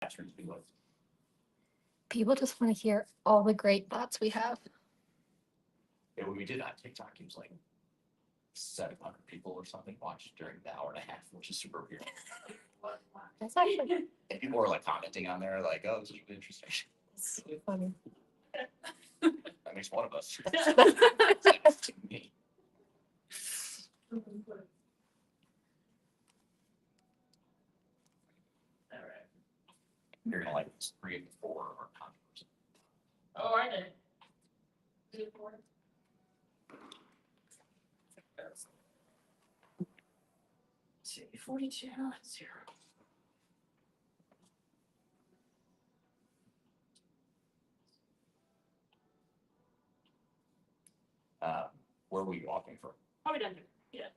classrooms be like? People just want to hear all the great thoughts we have. Yeah, when we did on TikTok, it was like 700 people or something watched during the hour and a half, which is super weird. That's actually And people were like commenting on there, like, "Oh, this is really interesting." funny. That makes one of us. To me. All right. You're gonna like 3 and 4 or controversy. Oh, are they? See, 42, 0. Where were you walking from? Probably done here. Yeah,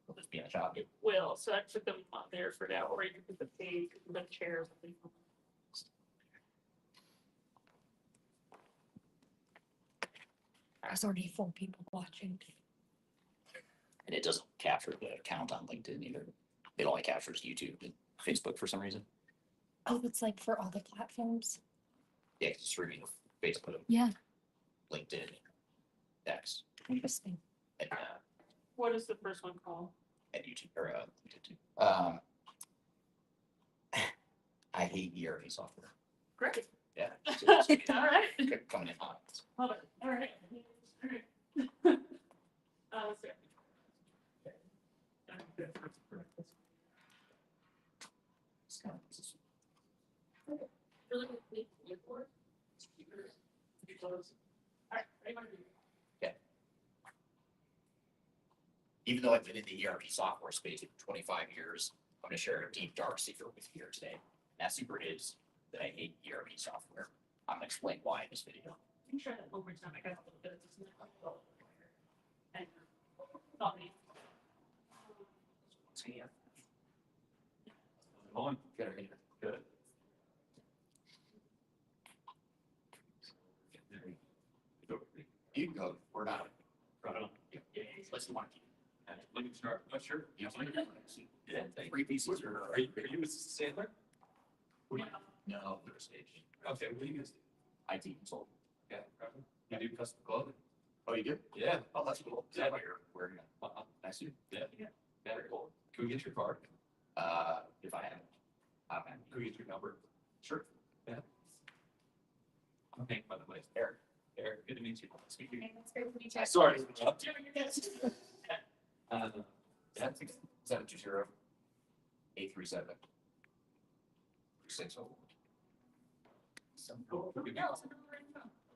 Will this be in a shop? it will. So I put them on there for now, or you can put the page, the chairs. There's already 4 people watching. And it doesn't capture the account on LinkedIn either. It only captures YouTube and Facebook for some reason. Oh, it's like for all the platforms. Yeah, it's streaming Facebook, Yeah, LinkedIn, X, interesting. and What is the first one called? YouTube or YouTube. I hate ERP software. Great. Yeah. All right. Coming in hot. Love it. All right. Let's see. Really quickly, look for it. You close. All right. Ready, Mark? Even though I've been in the ERP software space for 25 years, I'm going to share a deep, dark secret with you here today. And that secret is that I hate ERP software. I'm going to explain why in this video. Let me try that one more time. I got a little bit of this. And not me. See ya. On. Good. Good. You can go. We're not. Let's do one. Let me start. Not sure. Yeah. 3 pieces are you Sandler? No, they're stage. Okay, what do you use? IT consultant. Yeah. You do custom clothing? Oh, you do? Yeah. Oh, that's cool. Is that what you're wearing? Nice suit. Yeah. Very cool. Can we get your card? If I have. Can we get your number? Sure. Yeah. Okay, by the way, Eric. Eric, good to meet you. Speak to you. That's great to meet you. Sorry. 720 837 601.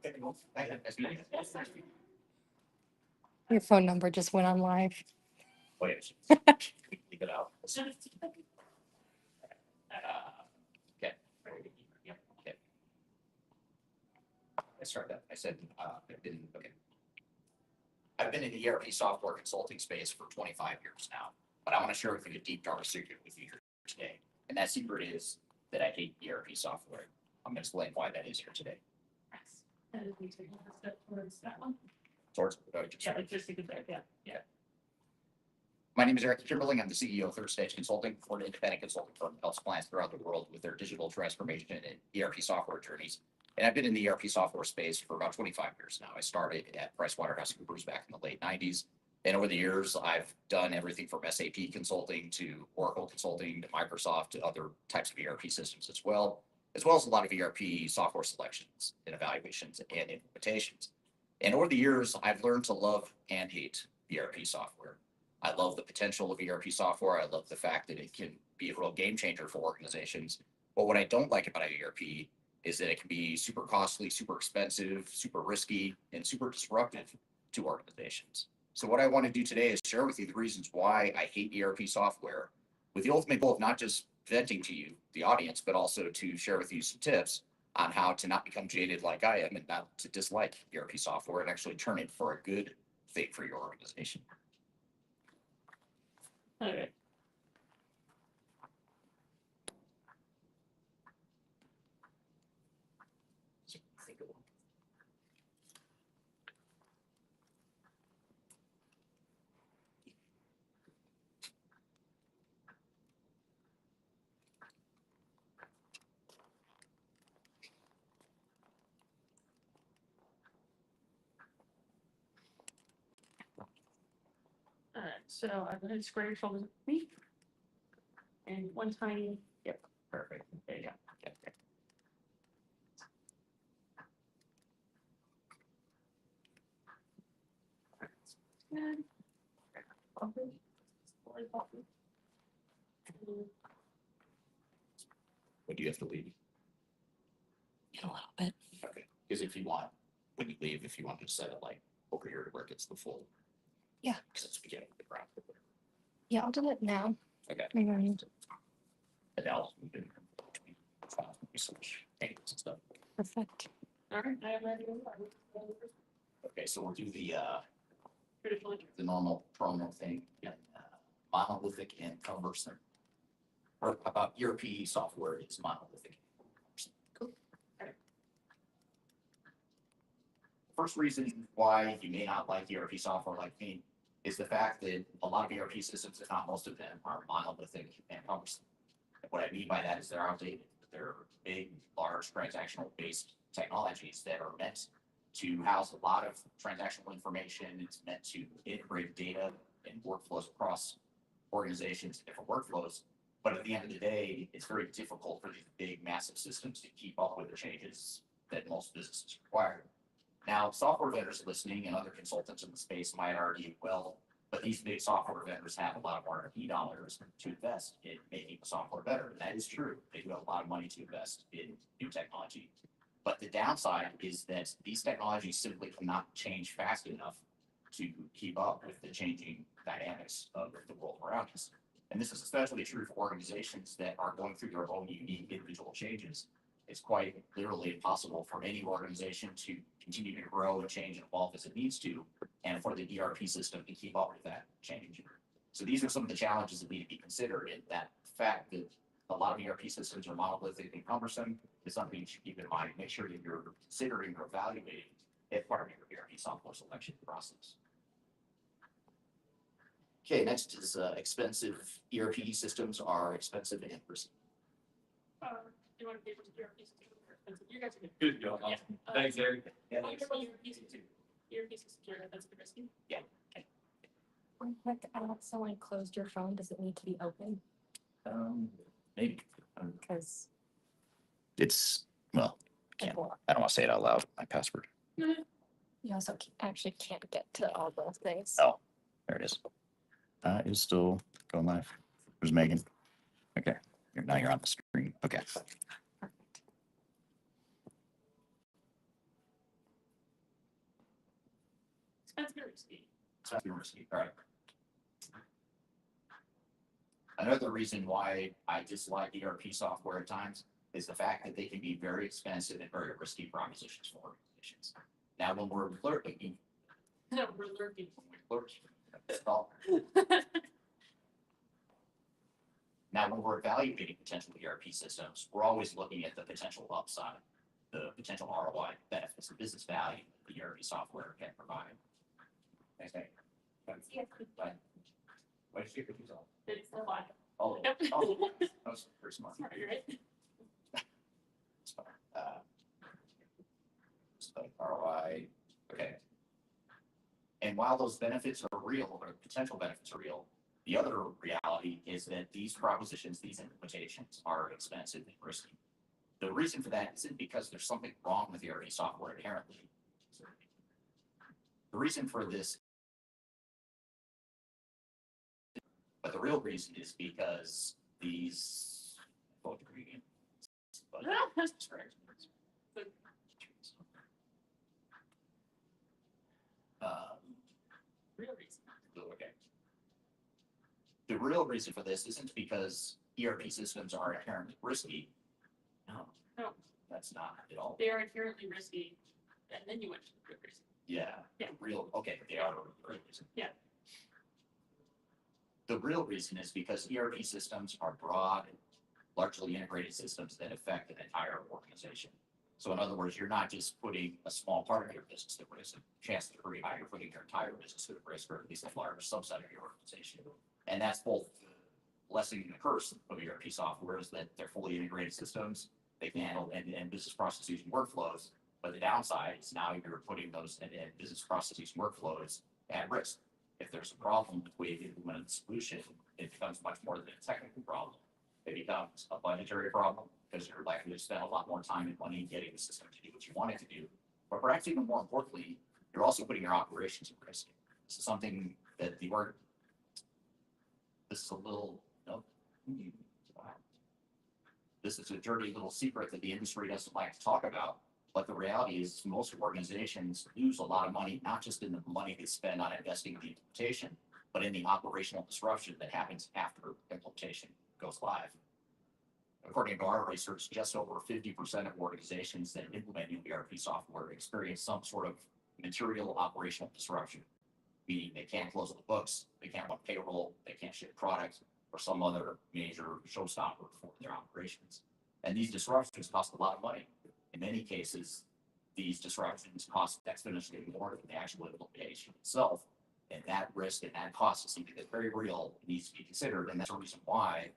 Okay, well, nice meeting you. Your phone number just went on live. Oh, yeah. Leave it out. Okay. Okay. I started that. I said, I've been in the ERP software consulting space for 25 years now, but I want to share with you a deep, dark secret with you here today. And that secret is that I hate ERP software. I'm going to explain why that is here today. And if we take a step towards that one. Towards, Yeah, like just take it back. Yeah. My name is Eric Kimberling. I'm the CEO of Third Stage Consulting. We're an independent consulting firm that helps clients throughout the world with their digital transformation and ERP software journeys. And I've been in the ERP software space for about 25 years now. I started at PricewaterhouseCoopers back in the late 90s. And over the years, I've done everything from SAP consulting to Oracle consulting to Microsoft to other types of ERP systems as well as a lot of ERP software selections and evaluations and implementations. And over the years, I've learned to love and hate ERP software. I love the potential of ERP software. I love the fact that it can be a real game changer for organizations. But what I don't like about ERP is that it can be super costly, super expensive, super risky, and super disruptive to organizations. So what I want to do today is share with you the reasons why I hate ERP software, with the ultimate goal of not just venting to you, the audience, but also to share with you some tips on how to not become jaded like I am and not to dislike ERP software and actually turn it for a good thing for your organization. Okay. So I'm gonna square your shoulders with me. And one tiny, Perfect. There you go. Yep. good. Open. Slowly open. Would you have to leave? A little bit. Okay, because if you want, when you leave, if you want to set it like over here where it gets the full. Yeah. Because it's beginning of the ground. Yeah, I'll do it now. Okay. Maybe I need to- And now we can switch angles and stuff. Perfect. All right, I am ready. Okay, so we'll do the Traditional. the normal promo thing, and monolithic and cumbersome. Or about ERP software is monolithic. Cool. All right. First reason why you may not like ERP software like me is the fact that a lot of ERP systems, if not most of them, are monolithic and cumbersome. And what I mean by that is they're outdated. They're big, large transactional based technologies that are meant to house a lot of transactional information. It's meant to integrate data and workflows across organizations and different workflows. But at the end of the day, it's very difficult for these big, massive systems to keep up with the changes that most businesses require. Now, software vendors listening and other consultants in the space might argue, well, but these big software vendors have a lot of R&D dollars to invest in making the software better. And that is true. They do have a lot of money to invest in new technology. But the downside is that these technologies simply cannot change fast enough to keep up with the changing dynamics of the world around us. And this is especially true for organizations that are going through their own unique individual changes. It's quite literally impossible for any organization to continue to grow and change and evolve as it needs to, and for the ERP system to keep up with that change. So these are some of the challenges that need to be considered, and that fact that a lot of ERP systems are monolithic and cumbersome is something you should keep in mind. Make sure that you're considering or evaluating as part of your ERP software selection process. Okay, next is expensive ERP systems are expensive and risky. You want to be able to do ERP system? You guys are good. Good to go. Yeah. Thanks, Eric. Yeah, ERP system, that's the risky. One quick, someone closed your phone. Does it need to be open? Maybe. Because It's, well, I don't want to say it out loud, my password. you also actually can't get to all those things. Oh, there it is. It's still going live. Who's Megan? Okay, now you're on the screen. Okay. Perfect. Expensive or risky? Expensive and risky, all right. Another reason why I dislike ERP software at times is the fact that they can be very expensive and very risky propositions for organizations. Now, when we're lurking, No, we're lurking. Now, when we're evaluating potential ERP systems, we're always looking at the potential upside, the potential ROI benefits, the business value the ERP software can provide. Thanks, Nate. Bye. Why did you get these all? It's a lot. Oh, Yep. oh, that was very smart. Sorry, you're right. It's fine. So ROI, okay. And while those benefits are real, or potential benefits are real, the other reality is that these propositions, these implementations are expensive and risky. The reason for that isn't because there's something wrong with ERP software inherently. The reason for this, but the real reason is because these, but, Real reason. okay. The real reason for this isn't because ERP systems are inherently risky. No. No. That's not at all. They are inherently risky, and then you went to the real reason. Yeah. Yeah. Real, okay, they are the real reason. Yeah. The real reason is because ERP systems are broad, largely integrated systems that affect an entire organization. So in other words, you're not just putting a small part of your business at risk. Chances are pretty high you're putting your entire business at risk, or at least a large subset of your organization. And that's both the blessing and the curse of ERP software is that they're fully integrated systems. They can handle end-to-end business processes and workflows. But the downside is now you're putting those end-to-end business processes and workflows at risk. If there's a problem with the way you implement the solution, it becomes much more than a technical problem. It becomes a budgetary problem because you're likely to spend a lot more time and money getting the system to do what you want it to do. But perhaps even more importantly, you're also putting your operations at risk. This is something that the work. This is a little. Nope. This is a dirty little secret that the industry doesn't like to talk about. But the reality is most organizations lose a lot of money, not just in the money they spend on investing in the implementation, but in the operational disruption that happens after implementation goes live. According to our research, just over 50% of organizations that implement new ERP software experience some sort of material operational disruption, meaning they can't close the books, they can't run payroll, they can't ship products, or some other major showstopper for their operations. And these disruptions cost a lot of money. In many cases, these disruptions cost exponentially more than the actual implementation itself. And that risk and that cost is something that's very real and needs to be considered. And that's the reason why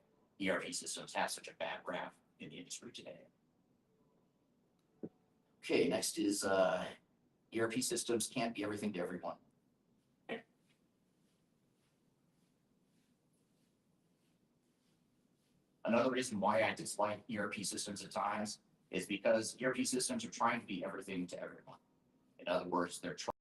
ERP systems have such a bad rap in the industry today. Okay, next is ERP systems can't be everything to everyone. Another reason why I dislike ERP systems at times is because ERP systems are trying to be everything to everyone. In other words, they're trying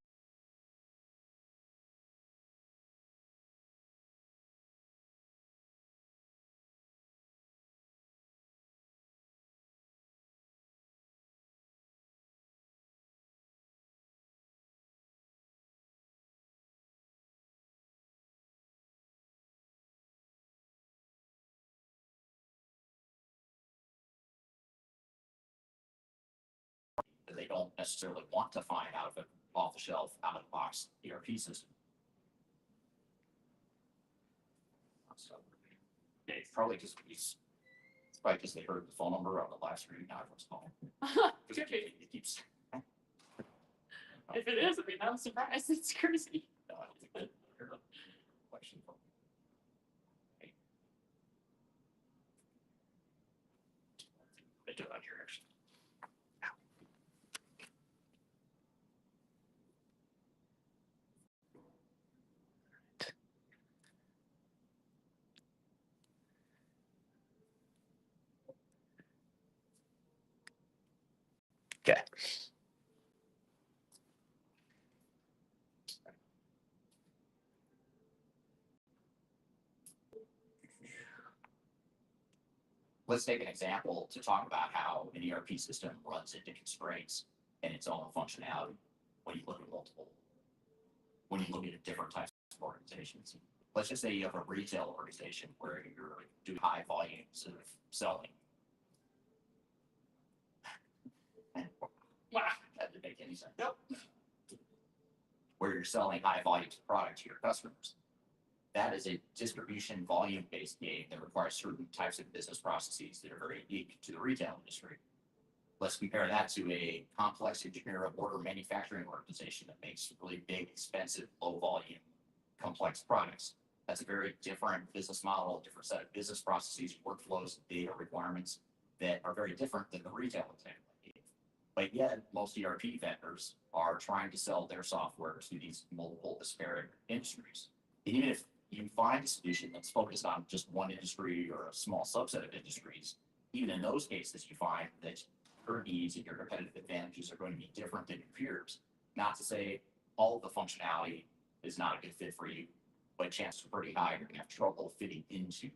that they don't necessarily want to find out of an off-the-shelf, out-of-the-box ERP system. So, yeah, it's probably just they heard the phone number on the last reading. Now everyone's calling. Could be. It keeps. If it is, I mean, I'm surprised. It's crazy. No, I don't think that heard a question from me. They do it on here actually. Okay. Let's take an example to talk about how an ERP system runs into constraints and its own functionality when you look at different types of organizations. Let's just say you have a retail organization where you're doing high volumes of selling. Wow. That didn't make any sense. Nope. Where you're selling high volumes of product to your customers. That is a distribution volume-based game that requires certain types of business processes that are very unique to the retail industry. Let's compare that to a complex engineer of order manufacturing organization that makes really big, expensive, low volume, complex products. That's a very different business model, different set of business processes, workflows, data requirements that are very different than the retail example. But yet, most ERP vendors are trying to sell their software to these multiple disparate industries. And even if you find a solution that's focused on just one industry or a small subset of industries, even in those cases, you find that your needs and your competitive advantages are going to be different than your peers. Not to say all of the functionality is not a good fit for you, but chances are pretty high you're going to have trouble fitting into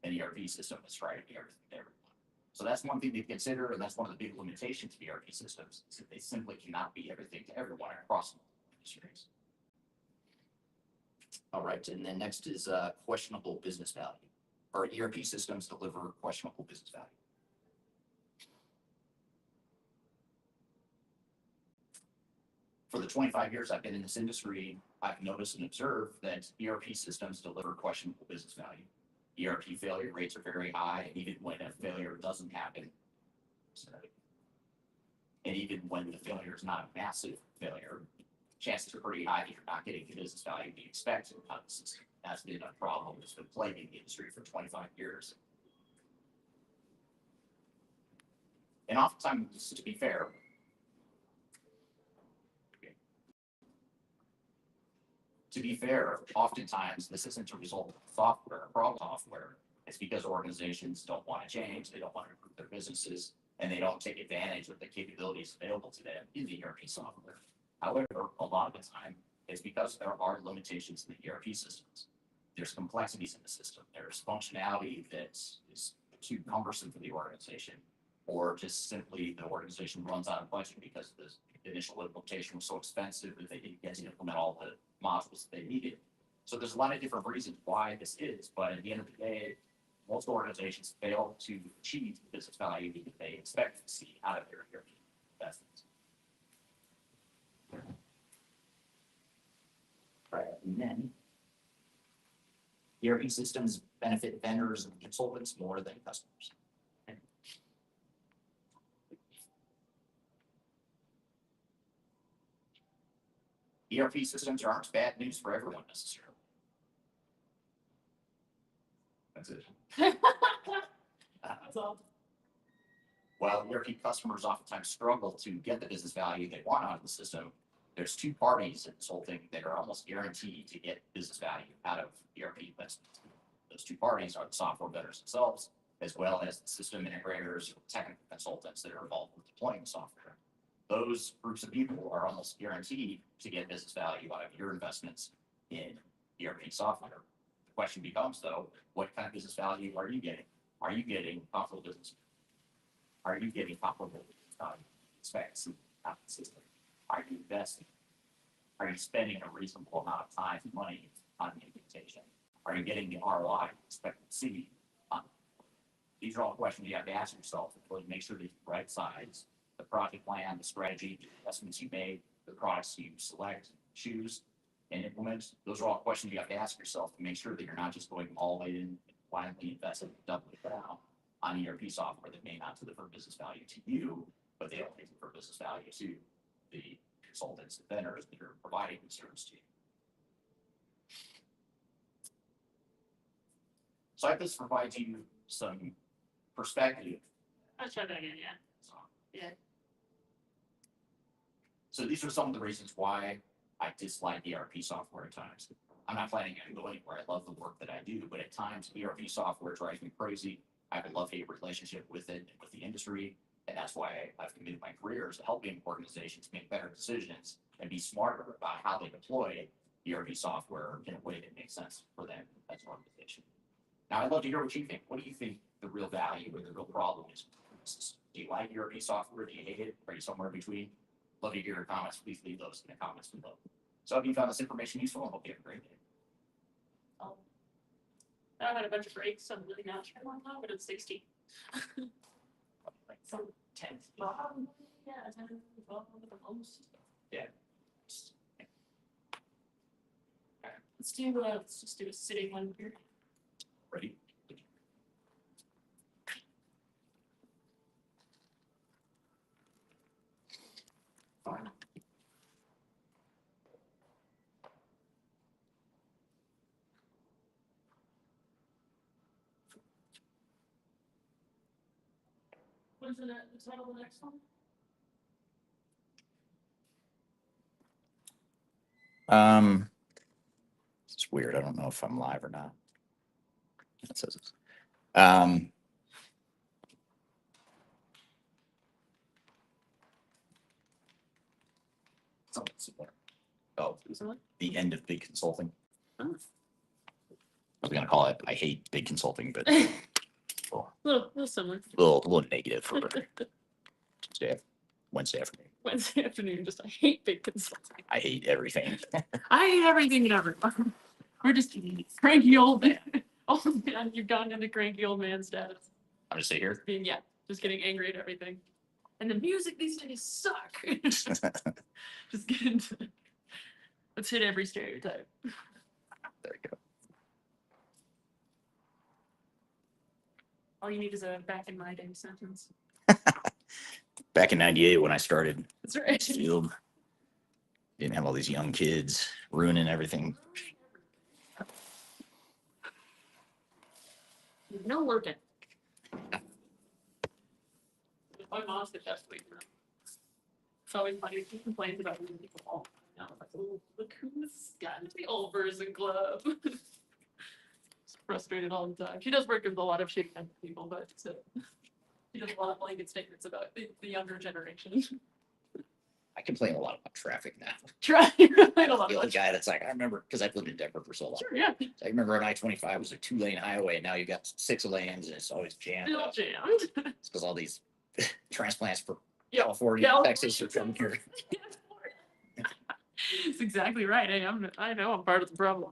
an ERP system that's trying to be everything to everyone. So that's one thing to consider, and that's one of the big limitations of ERP systems, is that they simply cannot be everything to everyone across industries. All right, and then next is questionable business value. Our ERP systems deliver questionable business value. For the 25 years I've been in this industry, I've noticed and observed that ERP systems deliver questionable business value. ERP failure rates are very high, and even when a failure doesn't happen, and even when the failure is not a massive failure, chances are pretty high that you're not getting the business value you expect out of the system. That's been a problem that's been plaguing the industry for 25 years. And oftentimes, to be fair, To be fair, oftentimes this isn't a result of software, problem software. It's because organizations don't want to change, they don't want to improve their businesses, and they don't take advantage of the capabilities available to them in the ERP software. However, a lot of the time, it's because there are limitations in the ERP systems. There's complexities in the system. There's functionality that is too cumbersome for the organization, or just simply the organization runs out of budget because the initial implementation was so expensive that they didn't get to implement all the modules that they needed. So there's a lot of different reasons why this is, but at the end of the day, most organizations fail to achieve the business value that they expect to see out of their ERP investments. Right, and then ERP systems benefit vendors and consultants more than customers. ERP systems aren't bad news for everyone necessarily. That's it. That's all. While ERP customers oftentimes struggle to get the business value they want out of the system, there's two parties in consulting that are almost guaranteed to get business value out of ERP investments. Those two parties are the software vendors themselves, as well as the system integrators, technical consultants that are involved with deploying the software. Those groups of people are almost guaranteed to get business value out of your investments in ERP software. The question becomes, though, what kind of business value are you getting? Are you getting comparable business? Are you getting comparable specs out of the system? Are you investing? Are you spending a reasonable amount of time and money on the implementation? Are you getting the ROI you expect to see? These are all questions you have to ask yourself to really make sure that you right size the project plan, the strategy, the investments you made, the products you select, choose, and implement. Those are all questions you have to ask yourself to make sure that you're not just going all in and blindly investing, doubling down on ERP software that may not deliver business value to you, but they only deliver business value to the consultants and vendors that are providing the service to you. So I hope this provides you some perspective. I'll try that again, yeah. So, Yeah. so these are some of the reasons why I dislike ERP software at times. I'm not planning on going anywhere. I love the work that I do, but at times ERP software drives me crazy. I have a love-hate relationship with it and with the industry, and that's why I've committed my career to helping organizations make better decisions and be smarter about how they deploy ERP software in a way that makes sense for them as an organization. Now, I'd love to hear what you think. What do you think the real value or the real problem is? Do you like ERP software? Do you hate it? Are you somewhere in between? Love to hear your comments. Please leave those in the comments below. So if you found this information useful, I hope you have a great day. I had a bunch of breaks, so I'm really not sure on that, but it's 60. Like some 10. Yeah, 10, 12 at the most. Yeah. Let's just do a sitting one here. Ready? Fine. What is the title of the next one? It's weird. I don't know if I'm live or not. It says it. Something similar. Oh, the end of big consulting. Oh. I was gonna call it, I hate big consulting, but little similar. little negative for Wednesday afternoon. Wednesday afternoon, just I hate big consulting. I hate everything. I hate everything and everyone. We're just cranky old man. Old man, you've gone into cranky old man status. I'm just sitting here. Being, yeah, just getting angry at everything. And the music these days suck. Just get into it. Let's hit every stereotype. There you go. All you need is a back in my day sentence. Back in '98 when I started That's right. this field, didn't have all these young kids ruining everything. No working. My mom's the best way. It's always funny. She complains about losing people all the I was like, "Ooh, look who's gotten the old person club." She's frustrated all the time. She does work with a lot of shitty people, but she does a lot of blanket statements about the younger generation. I complain a lot about traffic now. Try. I don't The know. old guy that's like, I remember, because I've lived in Denver for so long. Sure, yeah. I remember an I-25 was a 2-lane highway, and now you got 6 lanes, and it's always jammed Still up. jammed. It's because all these transplants from Yep. California, California. Texas are coming here. That's exactly right. Hey, I know I'm part of the problem.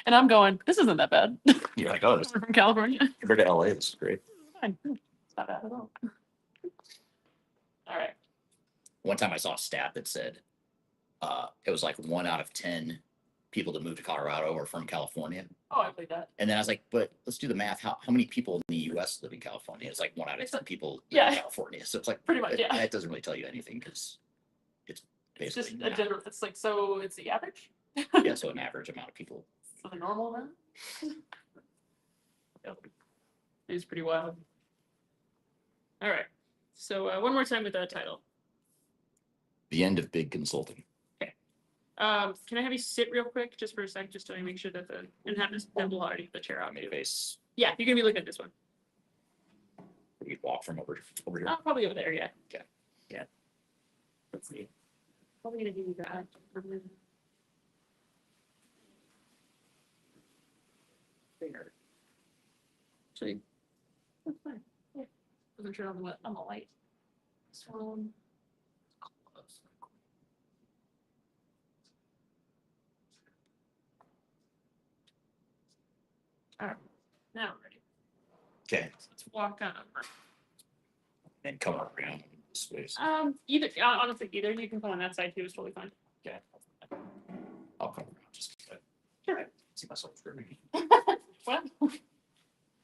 And I'm going, this isn't that bad. You're like, oh, this Coming from California. compared to LA, this is great. Fine. It's not bad at all. All right. One time I saw a stat that said it was like 1 out of 10 people that moved to Colorado are from California. Oh, I played that. And then I was like, but let's do the math. How many people in the US live in California? It's like 1 out of It's 10 people live yeah. in California. So it's like, Pretty much, yeah. That doesn't really tell you anything because it's It's basically, just a general, it's like, so it's the average? yeah, so an average amount of people. So the normal then? Yep. It is pretty wild. All right. So one more time with that title. The end of big consulting. Can I have you sit real quick just for a sec, just to make sure that and have this double already the chair out. Database. Yeah, you're gonna be looking at this one. We walk from over here. Oh, probably over there, yeah. Okay. Yeah. Let's see. Probably gonna give you that. Bigger. Actually, that's fine. Yeah. Wasn't sure on the light. So, all right, now we're ready. Okay. So let's walk on over. And come around this way. Either honestly, either you can come on that side too. Is totally fine. Okay. I'll come around just Sure. see myself through. Well,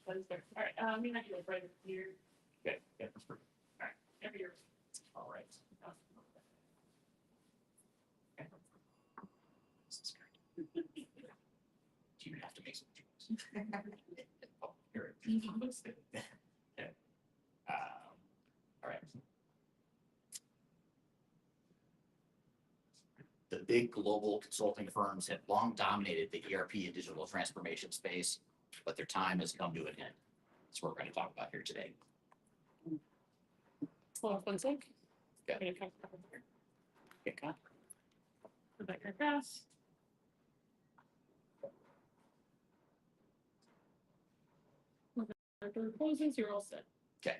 that is fair. All right. Me and I can like right here. Okay. Yeah, that's perfect. All right. Every year. All right. Okay. This is great. Do you have to make some choices? Oh, here it is. Yeah. All right. The big global consulting firms have long dominated the ERP and digital transformation space, but their time has come to an end. That's what we're going to talk about here today. Hold on 1 sec. Okay. I'm gonna come over here. Okay. Put that guy pass. Door closes, you're all set. Okay.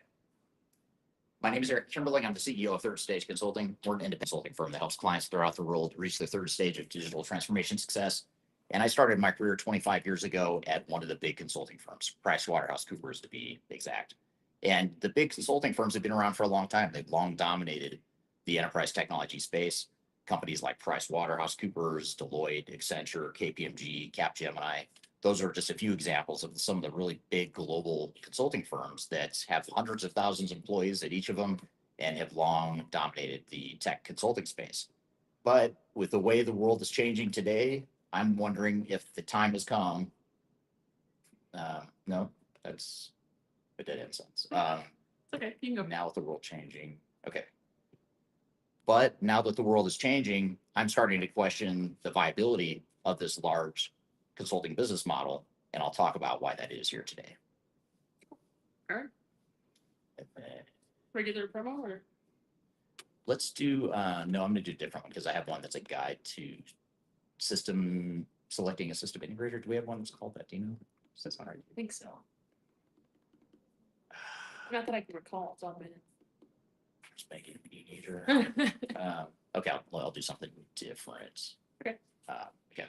My name is Eric Kimberling. I'm the CEO of Third Stage Consulting. We're an independent consulting firm that helps clients throughout the world reach the third stage of digital transformation success. And I started my career 25 years ago at one of the big consulting firms, PricewaterhouseCoopers to be exact. And the big consulting firms have been around for a long time. They've long dominated the enterprise technology space. Companies like PricewaterhouseCoopers, Deloitte, Accenture, KPMG, Capgemini. Those are just a few examples of some of the really big global consulting firms that have hundreds of thousands of employees at each of them and have long dominated the tech consulting space. But with the way the world is changing today, I'm wondering if the time has come. No, that's a dead end sentence. It's okay, you can go. Now with the world changing, okay. But now that the world is changing, I'm starting to question the viability of this large consulting business model, and I'll talk about why that is here today. All right. Regular promo or? Let's do, no, I'm gonna do a different one because I have one that's a guide to selecting a system integrator. Do we have one that's called that? Do you know? That's not right. I think so. Not that I can recall, it's on minute. Just make it easier. Okay, I'll do something different. Okay. Okay.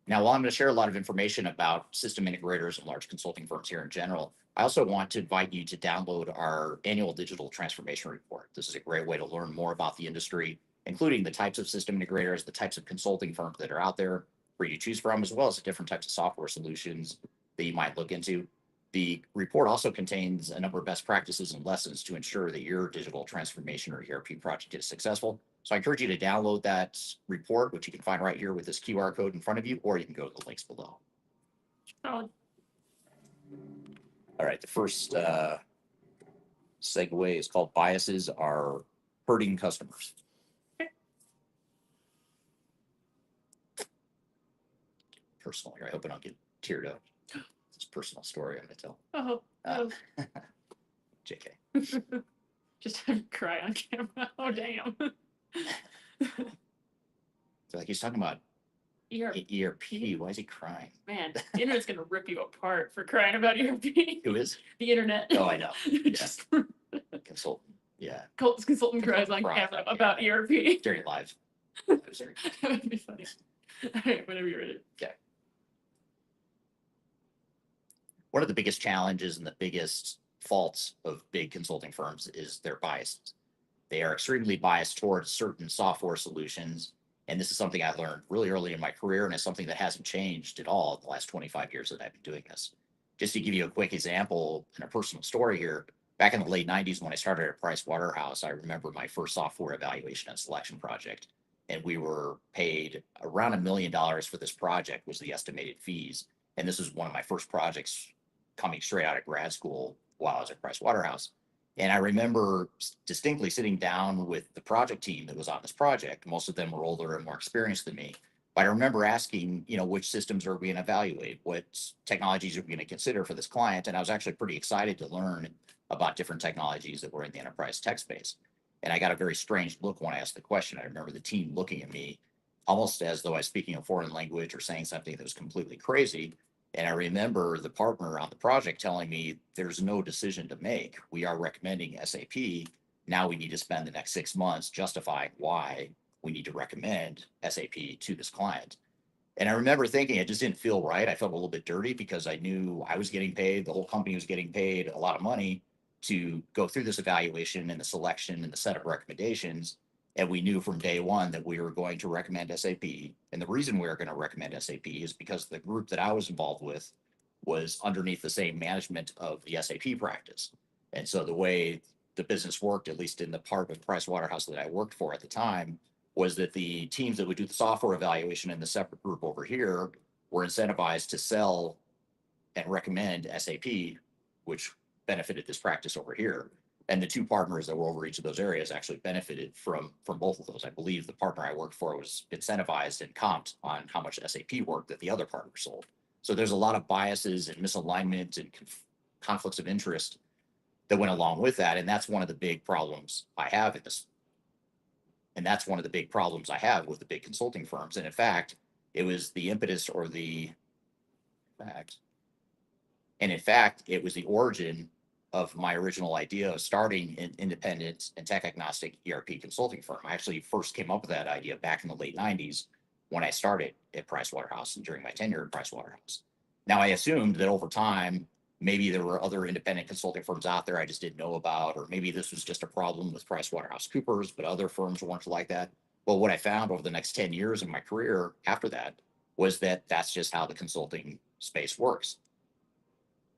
Now, while I'm going to share a lot of information about system integrators and large consulting firms here in general, I also want to invite you to download our annual digital transformation report. This is a great way to learn more about the industry, including the types of system integrators, the types of consulting firms that are out there for you to choose from, as well as the different types of software solutions that you might look into. The report also contains a number of best practices and lessons to ensure that your digital transformation or ERP project is successful. So I encourage you to download that report, which you can find right here with this QR code in front of you, or you can go to the links below. Solid. All right, the first segue is called biases are hurting customers. Personal here. I hope I don't get teared up. It's a personal story I'm gonna tell. Oh, Uh, oh. JK. Just have him cry on camera. Oh, damn. So like he's talking about ERP. ERP. Why is he crying? Man, the internet's gonna rip you apart for crying about ERP. Who is? The internet. Oh, I know. Just Consultant. Yeah. consultant cries on Cry, camera yeah. about ERP. Very live. That would be funny. All right, whenever you're ready. One of the biggest challenges and the biggest faults of big consulting firms is their biases. They are extremely biased towards certain software solutions. And this is something I learned really early in my career, and it's something that hasn't changed at all in the last 25 years that I've been doing this. Just to give you a quick example and a personal story here, back in the late 90s when I started at Price Waterhouse, I remember my first software evaluation and selection project. And we were paid around $1 million for this project was the estimated fees. And this was one of my first projects coming straight out of grad school while I was at Price Waterhouse. And I remember distinctly sitting down with the project team that was on this project. Most of them were older and more experienced than me. But I remember asking, which systems are we going to evaluate? What technologies are we going to consider for this client? And I was actually pretty excited to learn about different technologies that were in the enterprise tech space. And I got a very strange look when I asked the question. I remember the team looking at me almost as though I was speaking a foreign language or saying something that was completely crazy. And I remember the partner on the project telling me there's no decision to make. We are recommending SAP. Now we need to spend the next 6 months justifying why we need to recommend SAP to this client. And I remember thinking it just didn't feel right. I felt a little bit dirty because I knew I was getting paid, the whole company was getting paid a lot of money to go through this evaluation and the selection and the set of recommendations. And we knew from day one that we were going to recommend SAP. And the reason we were going to recommend SAP is because the group that I was involved with was underneath the same management of the SAP practice. And so the way the business worked, at least in the part of Price Waterhouse that I worked for at the time, was that the teams that would do the software evaluation in the separate group over here were incentivized to sell and recommend SAP, which benefited this practice over here. And the two partners that were over each of those areas actually benefited from both of those. I believe the partner I worked for was incentivized and comped on how much SAP work that the other partner sold. So there's a lot of biases and misalignment and conflicts of interest that went along with that. And that's one of the big problems I have in this. And that's one of the big problems I have with the big consulting firms. And in fact, it was the impetus or the fact. And in fact, it was the origin of my original idea of starting an independent and tech agnostic ERP consulting firm. I actually first came up with that idea back in the late 90s when I started at Price Waterhouse and during my tenure at Price Waterhouse. Now, I assumed that over time, maybe there were other independent consulting firms out there I just didn't know about, or maybe this was just a problem with Price Waterhouse Coopers, but other firms weren't like that. Well, what I found over the next 10 years of my career after that was that that's just how the consulting space works.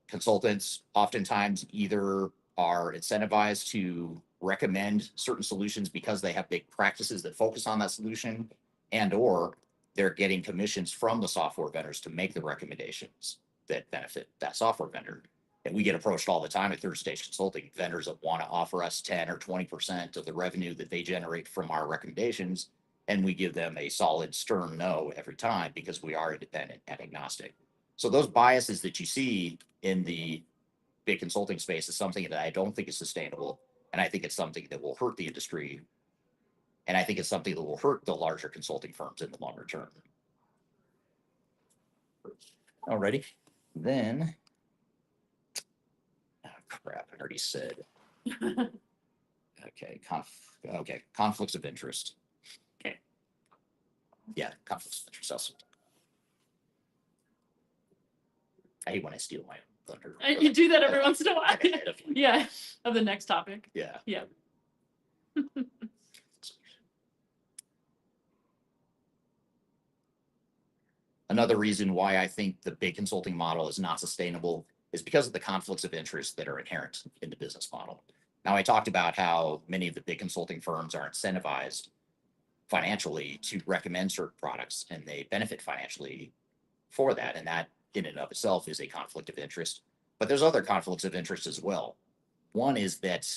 Consultants oftentimes either are incentivized to recommend certain solutions because they have big practices that focus on that solution, and or they're getting commissions from the software vendors to make the recommendations that benefit that software vendor. And we get approached all the time at Third Stage Consulting, vendors that want to offer us 10 or 20% of the revenue that they generate from our recommendations. And we give them a solid, stern no every time because we are independent and agnostic. So those biases that you see in the big consulting space is something that I don't think is sustainable. And I think it's something that will hurt the industry. And I think it's something that will hurt the larger consulting firms in the longer term. Alrighty, then, oh crap, I already said. Okay, conflicts of interest. Okay. Yeah, conflicts of interest. I hate when I steal my thunder. You do that every once in a while. I'm ahead of you. Yeah, of the next topic. Yeah. Yeah. Another reason why I think the big consulting model is not sustainable is because of the conflicts of interest that are inherent in the business model. Now, I talked about how many of the big consulting firms are incentivized financially to recommend certain products, and they benefit financially for that. And that in and of itself is a conflict of interest. But there's other conflicts of interest as well. One is that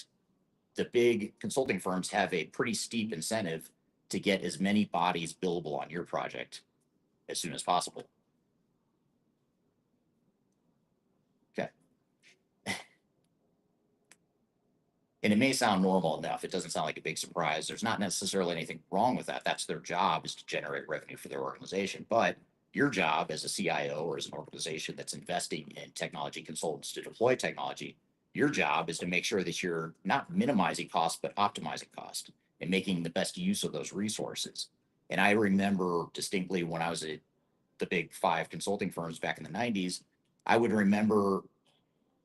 the big consulting firms have a pretty steep incentive to get as many bodies billable on your project as soon as possible. Okay. And it may sound normal enough. It doesn't sound like a big surprise. There's not necessarily anything wrong with that. That's their job, is to generate revenue for their organization. But your job as a CIO or as an organization that's investing in technology consultants to deploy technology, your job is to make sure that you're not minimizing cost, but optimizing cost and making the best use of those resources. And I remember distinctly when I was at the big 5 consulting firms back in the 90s, I would remember,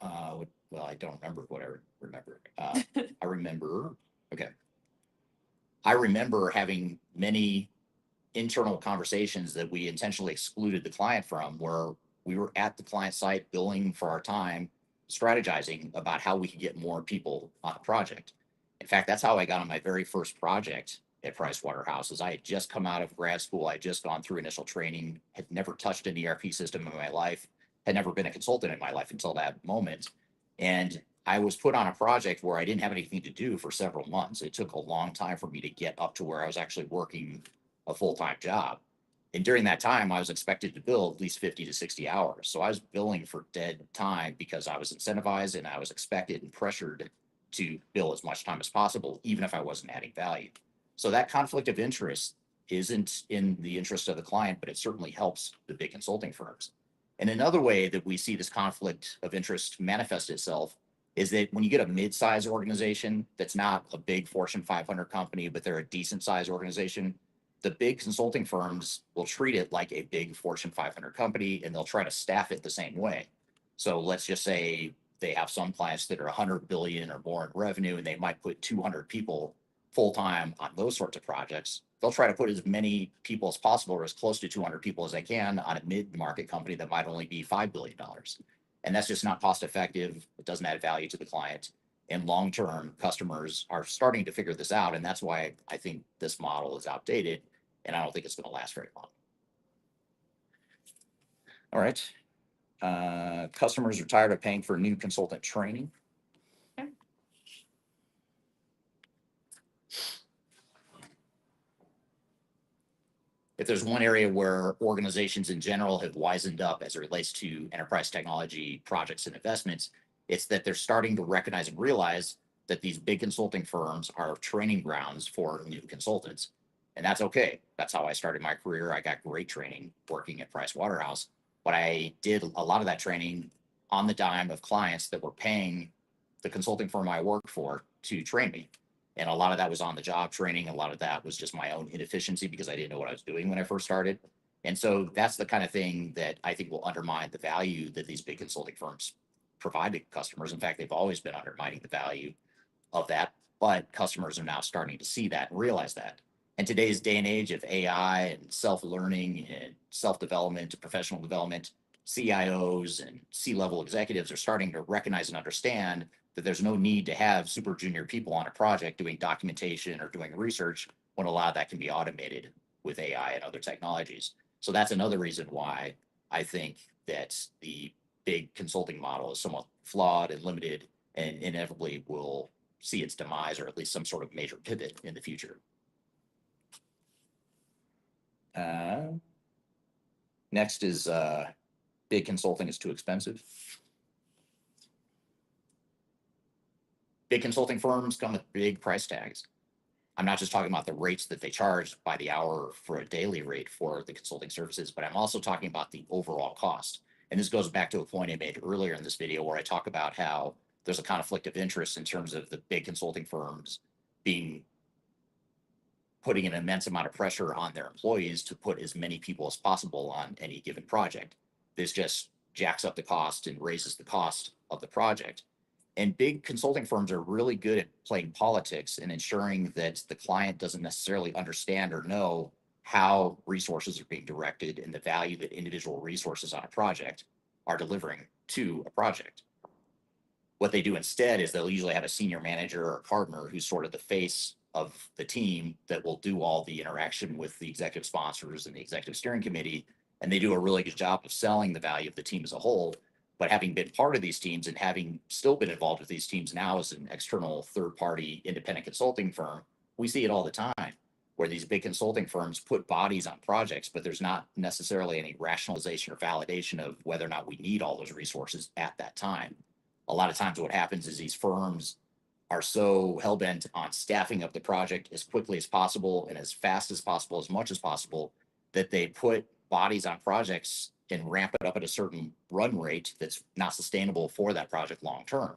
well, I don't remember what I remember. I remember, okay. I remember having many internal conversations that we intentionally excluded the client from, where we were at the client site billing for our time, strategizing about how we could get more people on a project. In fact, that's how I got on my very first project at Price Waterhouse. Is I had just come out of grad school. I had just gone through initial training, had never touched an ERP system in my life, had never been a consultant in my life until that moment. And I was put on a project where I didn't have anything to do for several months. It took a long time for me to get up to where I was actually working a full-time job. And during that time, I was expected to bill at least 50 to 60 hours. So I was billing for dead time because I was incentivized and I was expected and pressured to bill as much time as possible, even if I wasn't adding value. So that conflict of interest isn't in the interest of the client, but it certainly helps the big consulting firms. And another way that we see this conflict of interest manifest itself is that when you get a mid-sized organization that's not a big Fortune 500 company, but they're a decent sized organization, the big consulting firms will treat it like a big Fortune 500 company, and they'll try to staff it the same way. So let's just say they have some clients that are 100 billion or more in revenue, and they might put 200 people full-time on those sorts of projects. They'll try to put as many people as possible, or as close to 200 people as they can, on a mid-market company that might only be $5 billion. And that's just not cost effective. It doesn't add value to the client. And long-term customers are starting to figure this out. And that's why I think this model is outdated. And I don't think it's going to last very long. All right. Customers are tired of paying for new consultant training. If there's one area where organizations in general have wisened up as it relates to enterprise technology projects and investments, it's that they're starting to recognize and realize that these big consulting firms are training grounds for new consultants. And that's okay. That's how I started my career. I got great training working at Price Waterhouse, but I did a lot of that training on the dime of clients that were paying the consulting firm I worked for to train me. And a lot of that was on the job training. A lot of that was just my own inefficiency because I didn't know what I was doing when I first started. And so that's the kind of thing that I think will undermine the value that these big consulting firms provide to customers. In fact, they've always been undermining the value of that, but customers are now starting to see that and realize that. In today's day and age of AI and self-learning and self-development and professional development, CIOs and C-level executives are starting to recognize and understand that there's no need to have super junior people on a project doing documentation or doing research, when a lot of that can be automated with AI and other technologies. So that's another reason why I think that the big consulting model is somewhat flawed and limited, and inevitably will see its demise, or at least some sort of major pivot in the future. Next is big consulting is too expensive. Big consulting firms come with big price tags. I'm not just talking about the rates that they charge by the hour for a daily rate for the consulting services, but I'm also talking about the overall cost. And this goes back to a point I made earlier in this video, where I talk about how there's a conflict of interest in terms of the big consulting firms putting an immense amount of pressure on their employees to put as many people as possible on any given project. This just jacks up the cost and raises the cost of the project. And big consulting firms are really good at playing politics and ensuring that the client doesn't necessarily understand or know how resources are being directed and the value that individual resources on a project are delivering to a project. What they do instead is they'll usually have a senior manager or partner who's sort of the face of the team that will do all the interaction with the executive sponsors and the executive steering committee. And they do a really good job of selling the value of the team as a whole. But having been part of these teams and having still been involved with these teams now as an external third-party independent consulting firm, we see it all the time where these big consulting firms put bodies on projects, but there's not necessarily any rationalization or validation of whether or not we need all those resources at that time. A lot of times what happens is these firms are so hell-bent on staffing up the project as quickly as possible and as fast as possible, as much as possible, that they put bodies on projects and ramp it up at a certain run rate that's not sustainable for that project long term.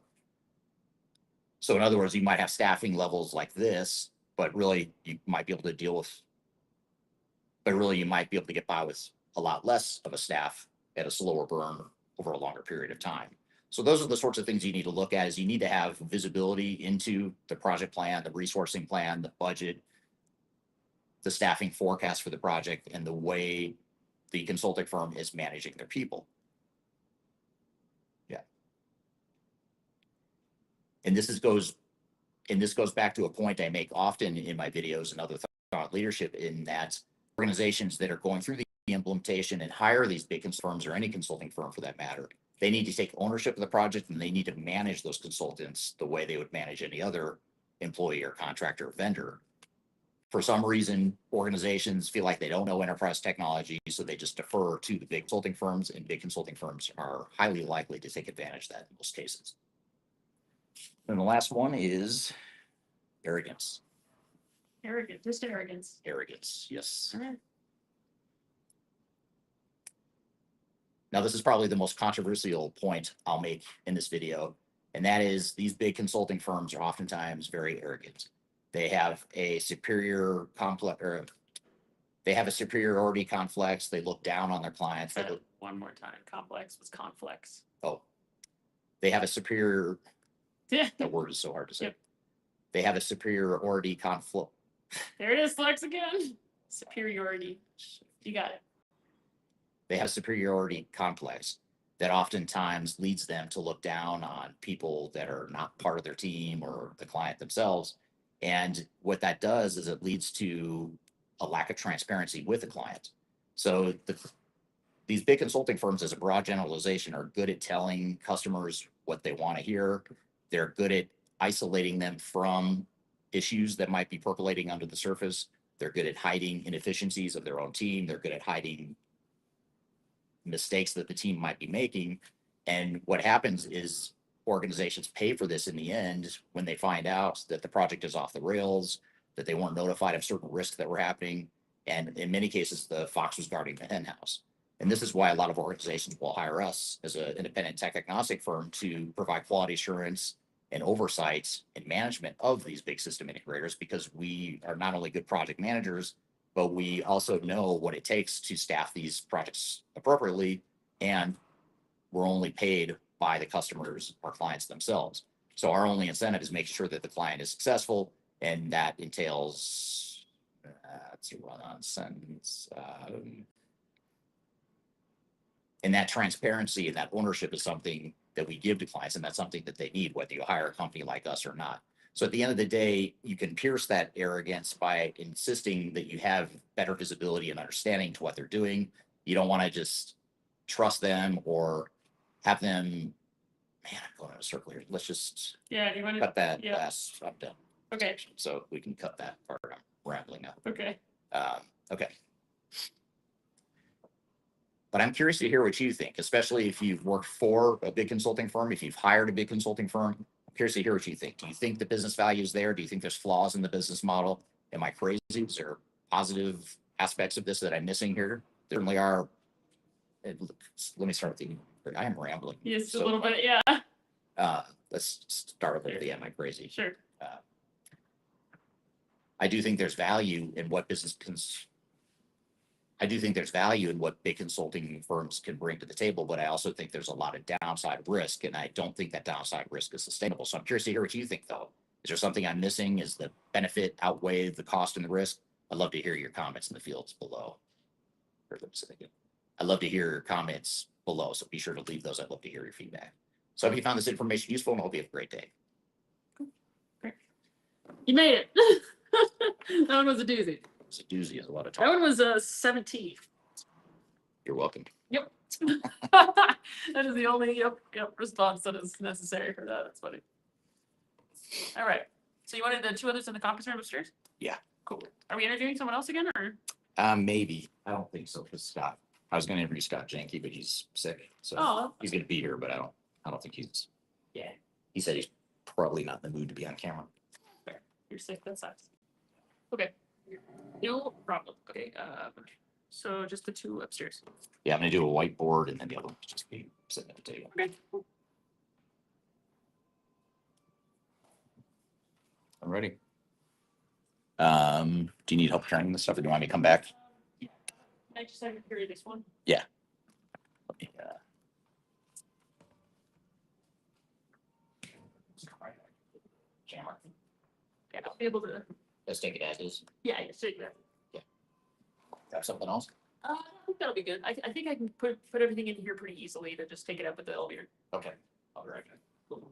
So in other words, you might have staffing levels like this, but really you might be able to deal with, but really you might be able to get by with a lot less of a staff at a slower burn over a longer period of time. So those are the sorts of things you need to look at. Is you need to have visibility into the project plan, the resourcing plan, the budget, the staffing forecast for the project, and the way the consulting firm is managing their people. Yeah. And this goes back to a point I make often in my videos and other thought leadership, in that organizations that are going through the implementation and hire these big firms, or any consulting firm for that matter, they need to take ownership of the project, and they need to manage those consultants the way they would manage any other employee or contractor or vendor. For some reason, organizations feel like they don't know enterprise technology, so they just defer to the big consulting firms, and big consulting firms are highly likely to take advantage of that in most cases. And the last one is arrogance. Arrogant, just arrogance. Arrogance, yes. All right. Now, this is probably the most controversial point I'll make in this video, and that is these big consulting firms are oftentimes very arrogant. They have a superior complex, or they have a superiority complex. They look down on their clients. Say it one more time. Complex was conflex. Oh, they have a superior, Yeah. that word is so hard to say. Yep. They have a superiority conflict. There it is, Flex again. Superiority. You got it. They have a superiority complex that oftentimes leads them to look down on people that are not part of their team or the client themselves. And what that does is it leads to a lack of transparency with the client. So these big consulting firms, as a broad generalization, are good at telling customers what they want to hear. They're good at isolating them from issues that might be percolating under the surface. They're good at hiding inefficiencies of their own team. They're good at hiding mistakes that the team might be making. And what happens is organizations pay for this in the end when they find out that the project is off the rails, that they weren't notified of certain risks that were happening. And in many cases, the fox was guarding the hen house. And this is why a lot of organizations will hire us as an independent tech agnostic firm to provide quality assurance and oversight and management of these big system integrators, because we are not only good project managers, but we also know what it takes to staff these projects appropriately. And we're only paid by the customers, our clients themselves. So our only incentive is making sure that the client is successful, and that entails, that's a run-on sentence. And that transparency and that ownership is something that we give to clients, and that's something that they need, whether you hire a company like us or not. So at the end of the day, you can pierce that arrogance by insisting that you have better visibility and understanding to what they're doing. You don't want to just trust them or have them, man, I'm going in a circle here. Let's just Yeah, do you want to? cut that Yeah. last, I'm done. Okay. So we can cut that part. I'm rambling now. Okay. Okay. But I'm curious to hear what you think, especially if you've worked for a big consulting firm, if you've hired a big consulting firm. I'm curious to hear what you think. Do you think the business value is there? Do you think there's flaws in the business model? Am I crazy? Is there positive aspects of this that I'm missing here? There certainly are. Let me start with I am rambling. Yes, So, a little bit. Yeah. Let's start with the am I crazy? Sure. I do think there's value in what I do think there's value in what big consulting firms can bring to the table, but I also think there's a lot of downside risk, and I don't think that downside risk is sustainable. So I'm curious to hear what you think, though. Is there something I'm missing? Is the benefit outweigh the cost and the risk? I'd love to hear your comments in the fields below. I'd love to hear your comments below, so be sure to leave those. I'd love to hear your feedback. So if you found this information useful, and I hope you have a great day. Great. You made it. That one was a doozy. It's a doozy, is a lot of That talk. one was 17. You're welcome. Yep. That is the only, yep, response that is necessary for that. That's funny. All right. So you wanted the two others in the conference room upstairs? Yeah. Cool. Are we interviewing someone else again or? Maybe. I don't think so, because Scott, I was gonna interview Scott Jenke, but he's sick, so Oh, he's gonna be here, but I don't think he's, yeah. He said he's probably not in the mood to be on camera. fair. You're sick. That sucks. Okay. No problem. Okay. So just the two upstairs. Yeah, I'm gonna do a whiteboard and then the other one will just be sitting at the table. Okay. Cool. I'm ready. Do you need help carrying this stuff, or do you want me to come back? Can I just have you carry this one? Let me, camera. Yeah, I'll be able to. Let's take it as is. Yeah, so yeah. Have something else? I think that'll be good. I think I can put everything in here pretty easily to just take it up with the elevator. Okay. I'll be right back. Cool.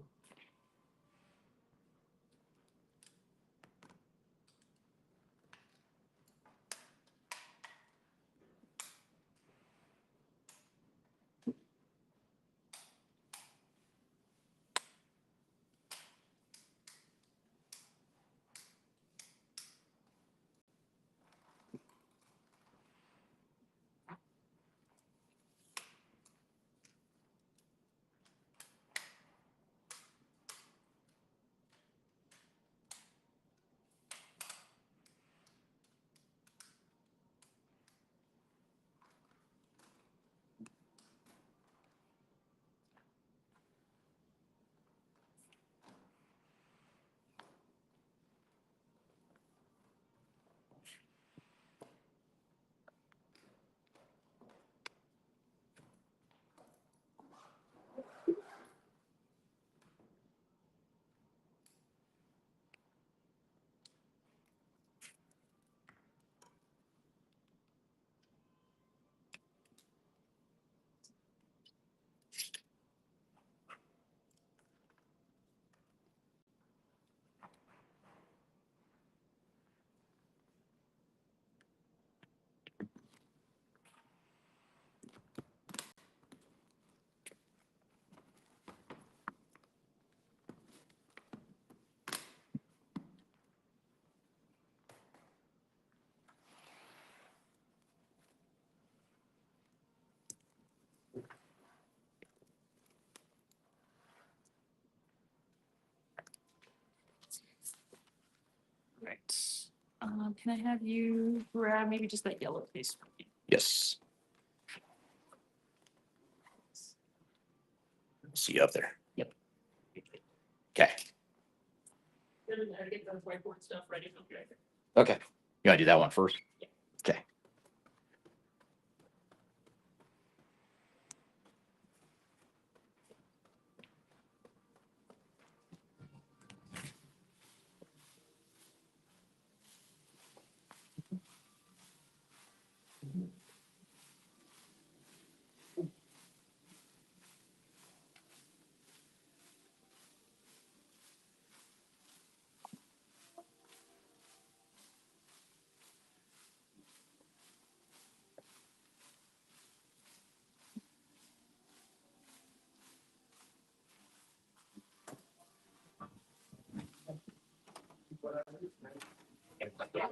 Right. Can I have you grab maybe just that yellow piece? For me? Yes. See you up there. Yep. Okay. Good, I get the whiteboard stuff ready. Okay. Okay. You wanna do that one first? Yeah. Okay.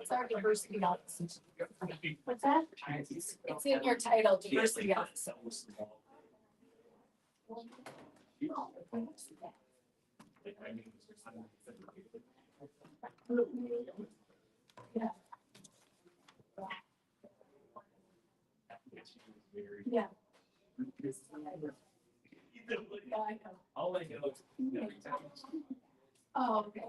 It's our diversity officer. What's that? It's in your title, diversity officer. Yeah. Yeah. Yeah, I know. I'll let you know. Oh, okay.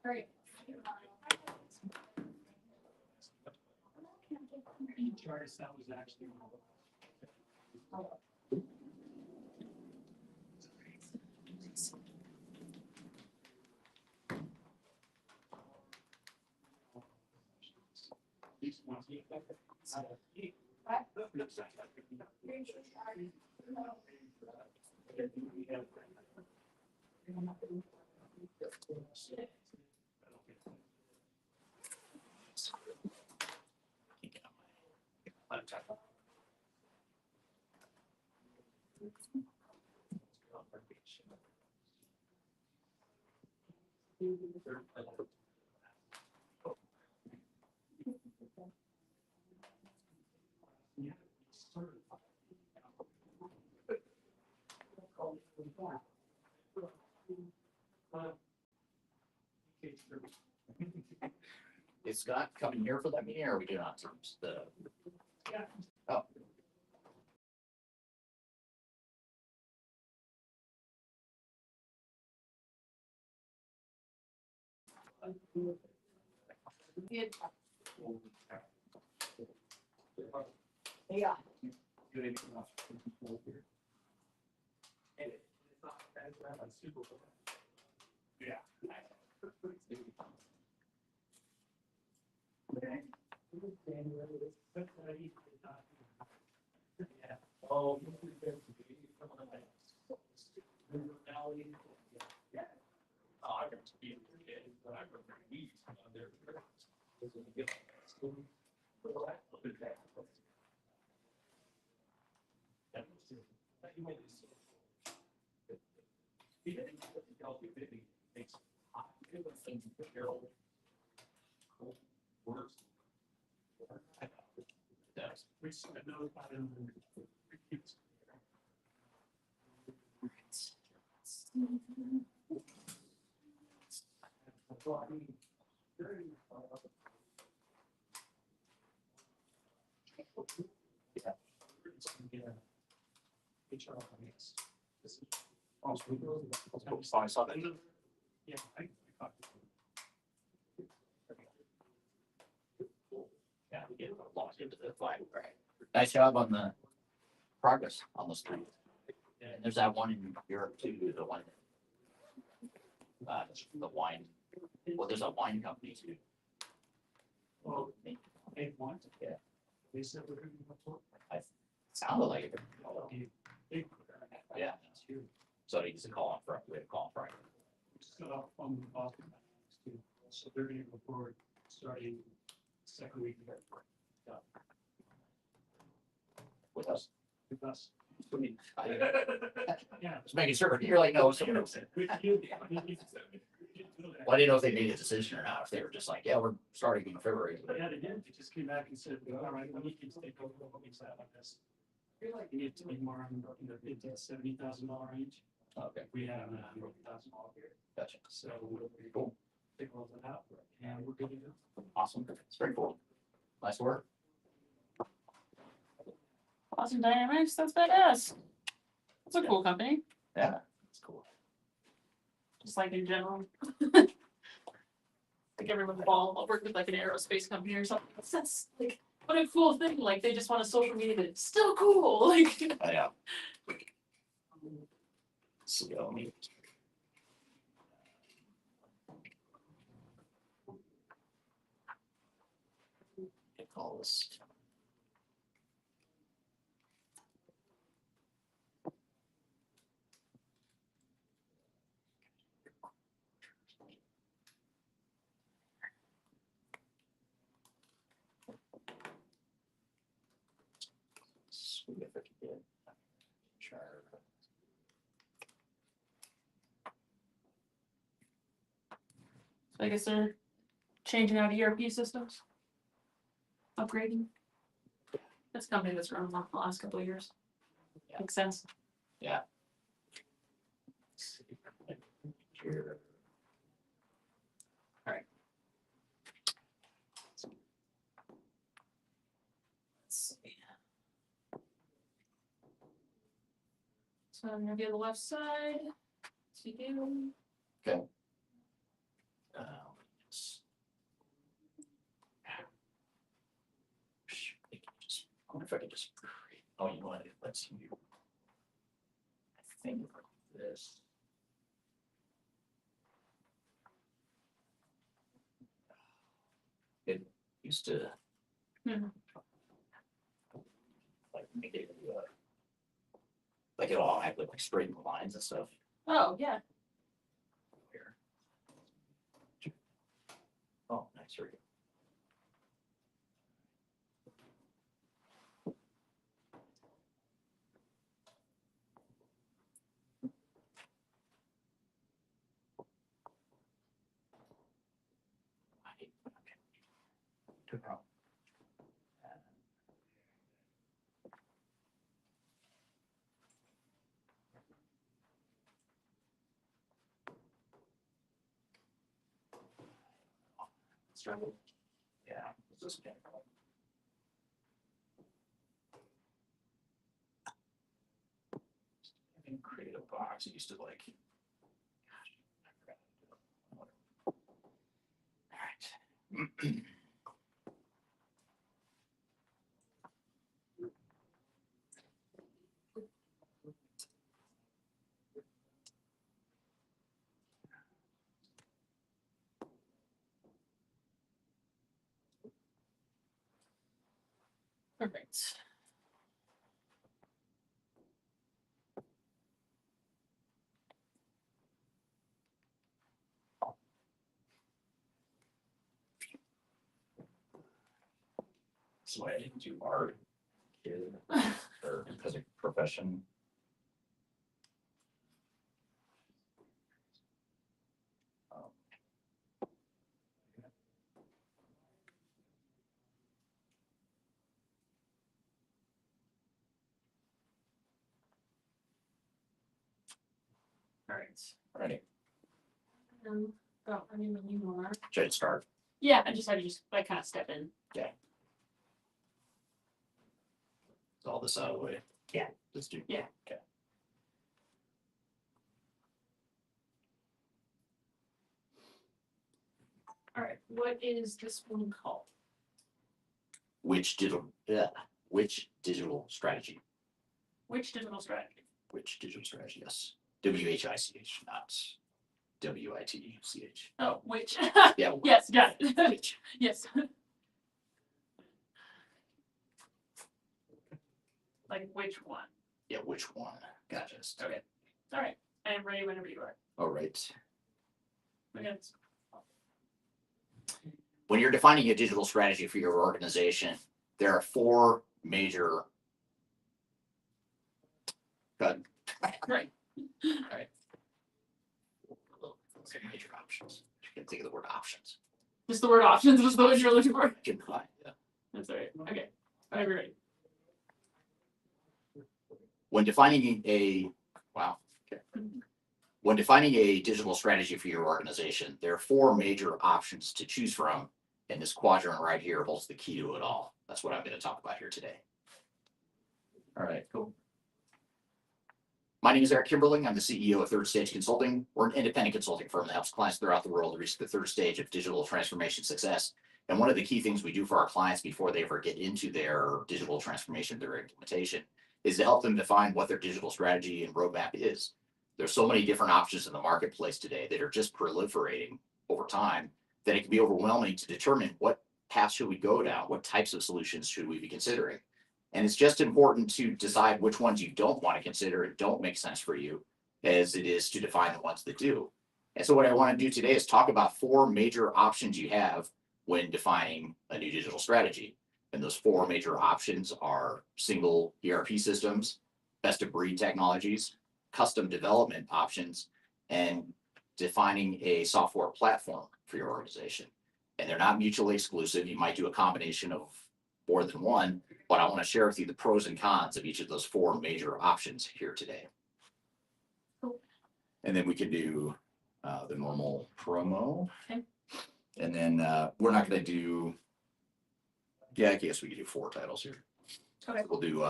Great. Charles, that was actually. Is Scott coming here for that meeting or are we doing on Teams? Oh. Yeah. Oh, I saw that. Yeah. Yeah, we get lost into the flag. Right. Nice job on the progress on those three. And there's that one in Europe too, the one. The wine, well, there's a wine company too. Oh, they want. Yeah. They said we're going to. Sounded like it. Big. Yeah. So he needs to call on Friday. We have to call on Friday. So on the Boston, too. So they're going to go forward starting second week of February. With us. With us. I Yeah. was making sure. You're like, no, someone else. With you. Well, I didn't know if they made a decision or not. If they were just like, yeah, we're starting in February. Yeah, they did. They just came back and said, all right, we need you to take over what we set on this. You need to be more in the $50,000 to $70,000 range. Okay, We have $100,000 here. gotcha. So we'll Cool. take all of that out and we're good to go. Awesome. It's very cool. Nice work. Awesome Dynamics, that's badass. That's a cool company, Yeah, it's cool. just like in general. Like everyone's involved, I'll work with like an aerospace company or something. That's like, what a cool thing. Like they just want a social media that's still cool. Like, Yeah. So, call this. Significant. Sure. so I guess they're changing out ERP systems. Upgrading. That's a company that's grown the last couple of years. Yeah. Makes sense. Yeah. Here. All right. Let's see. So I'm gonna be on the left side. See you. Okay. Yes. I wonder if I could just, oh, you know what, it lets you. I think this. It used to. Mhm. Like make it, like it all act like straighten the lines and stuff. Oh, yeah. Here. Oh, nice, here we go. struggle. Yeah. And create a box, it used to like. All right. Perfect. That's why I didn't do art. Kid, or because of profession. All right. Ready? Oh, I mean, when you are. Should I start? Yeah, I just had to like kind of step in. All this out of the way. Yeah. Let's do. Yeah. Okay. All right. What is this one called? Which digital strategy? Which digital strategy? Which digital strategy? Yes. WHICH, not WITCH. Oh, which? Yeah. Yes, got it. Which? Yes. Like which one? Yeah, which one? Gotcha. Okay. All right. I am ready whenever you are. All right. Okay. When you're defining a digital strategy for your organization, there are four major. Good. Great. Major options. You can think of the word options. Just the word options was the word you're looking for. You can find, yeah. That's all right. Okay. I'm ready. When defining a When defining a digital strategy for your organization, there are four major options to choose from, and this quadrant right here holds the key to it all. That's what I'm going to talk about here today. All right, cool. My name is Eric Kimberling. I'm the CEO of Third Stage Consulting. We're an independent consulting firm that helps clients throughout the world reach the third stage of digital transformation success. And one of the key things we do for our clients before they ever get into their digital transformation, their implementation, is to help them define what their digital strategy and roadmap is. There's so many different options in the marketplace today that are just proliferating over time that it can be overwhelming to determine what path should we go down, what types of solutions should we be considering. And it's just important to decide which ones you don't want to consider and don't make sense for you, as it is to define the ones that do. And so what I want to do today is talk about four major options you have when defining a new digital strategy. And those four major options are single ERP systems, best of breed technologies, custom development options, and defining a software platform for your organization. And they're not mutually exclusive. You might do a combination of more than one, but I want to share with you the pros and cons of each of those four major options here today. Cool. And then we can do the normal promo. Okay. And then we're not going to do, yeah, I guess we could do four titles here. Okay. We'll do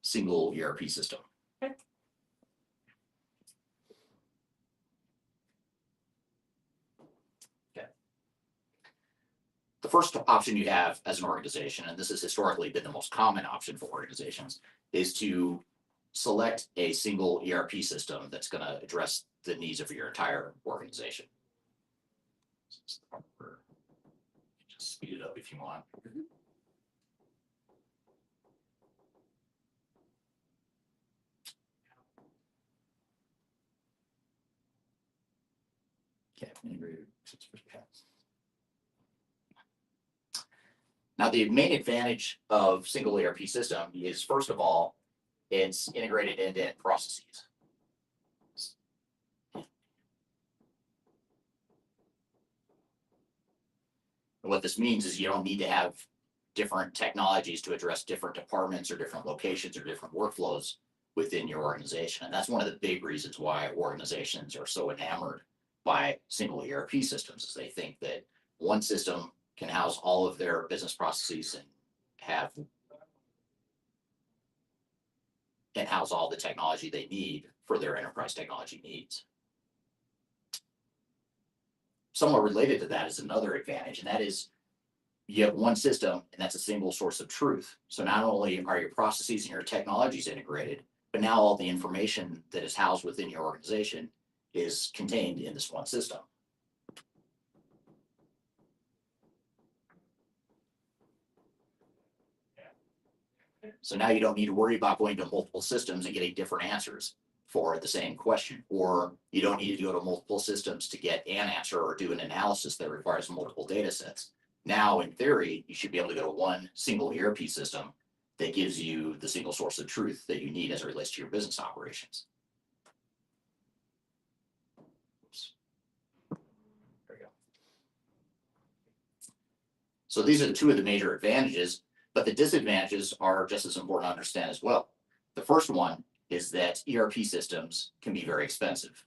single ERP system. Okay. The first option you have as an organization, and this has historically been the most common option for organizations, is to select a single ERP system that's going to address the needs of your entire organization. Just speed it up if you want. Okay. Now, the main advantage of single ERP system is, first of all, it's integrated end-to-end processes. And what this means is you don't need to have different technologies to address different departments or different locations or different workflows within your organization. And that's one of the big reasons why organizations are so enamored by single ERP systems, is they think that one system can house all of their business processes and house all the technology they need for their enterprise technology needs. Somewhat related to that is another advantage, and that is you have one system, and that's a single source of truth. So not only are your processes and your technologies integrated, but now all the information that is housed within your organization is contained in this one system. So now you don't need to worry about going to multiple systems and getting different answers for the same question, or you don't need to go to multiple systems to get an answer or do an analysis that requires multiple data sets. Now, in theory, you should be able to go to one single ERP system that gives you the single source of truth that you need as it relates to your business operations. Oops. There we go. So these are two of the major advantages, but the disadvantages are just as important to understand as well. The first one is that ERP systems can be very expensive.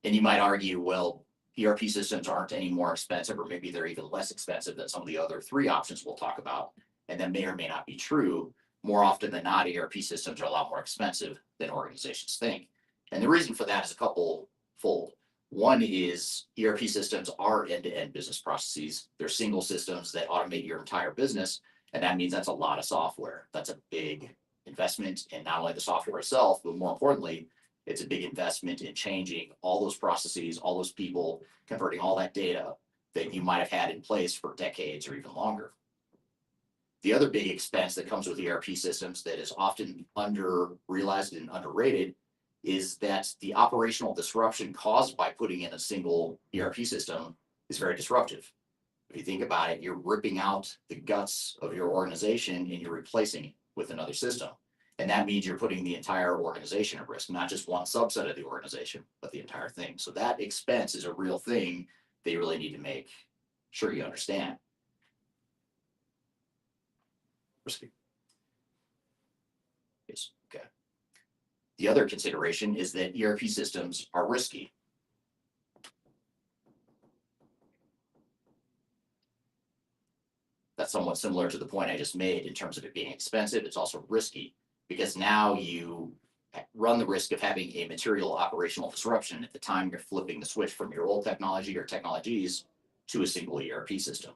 And you might argue, well, ERP systems aren't any more expensive, or maybe they're even less expensive than some of the other three options we'll talk about. And that may or may not be true. More often than not, ERP systems are a lot more expensive than organizations think. And the reason for that is a couple fold. One is ERP systems are end-to-end business processes. They're single systems that automate your entire business. And that means that's a lot of software. That's a big investment in not only the software itself, but more importantly, it's a big investment in changing all those processes, all those people, converting all that data that you might have had in place for decades or even longer. The other big expense that comes with ERP systems that is often under-realized and underrated is that the operational disruption caused by putting in a single ERP system is very disruptive. If you think about it, you're ripping out the guts of your organization and you're replacing it with another system. And that means you're putting the entire organization at risk, not just one subset of the organization, but the entire thing. So that expense is a real thing that you really need to make sure you understand. Risky. Yes, okay. The other consideration is that ERP systems are risky. That's somewhat similar to the point I just made in terms of it being expensive. It's also risky because now you run the risk of having a material operational disruption at the time you're flipping the switch from your old technology or technologies to a single ERP system.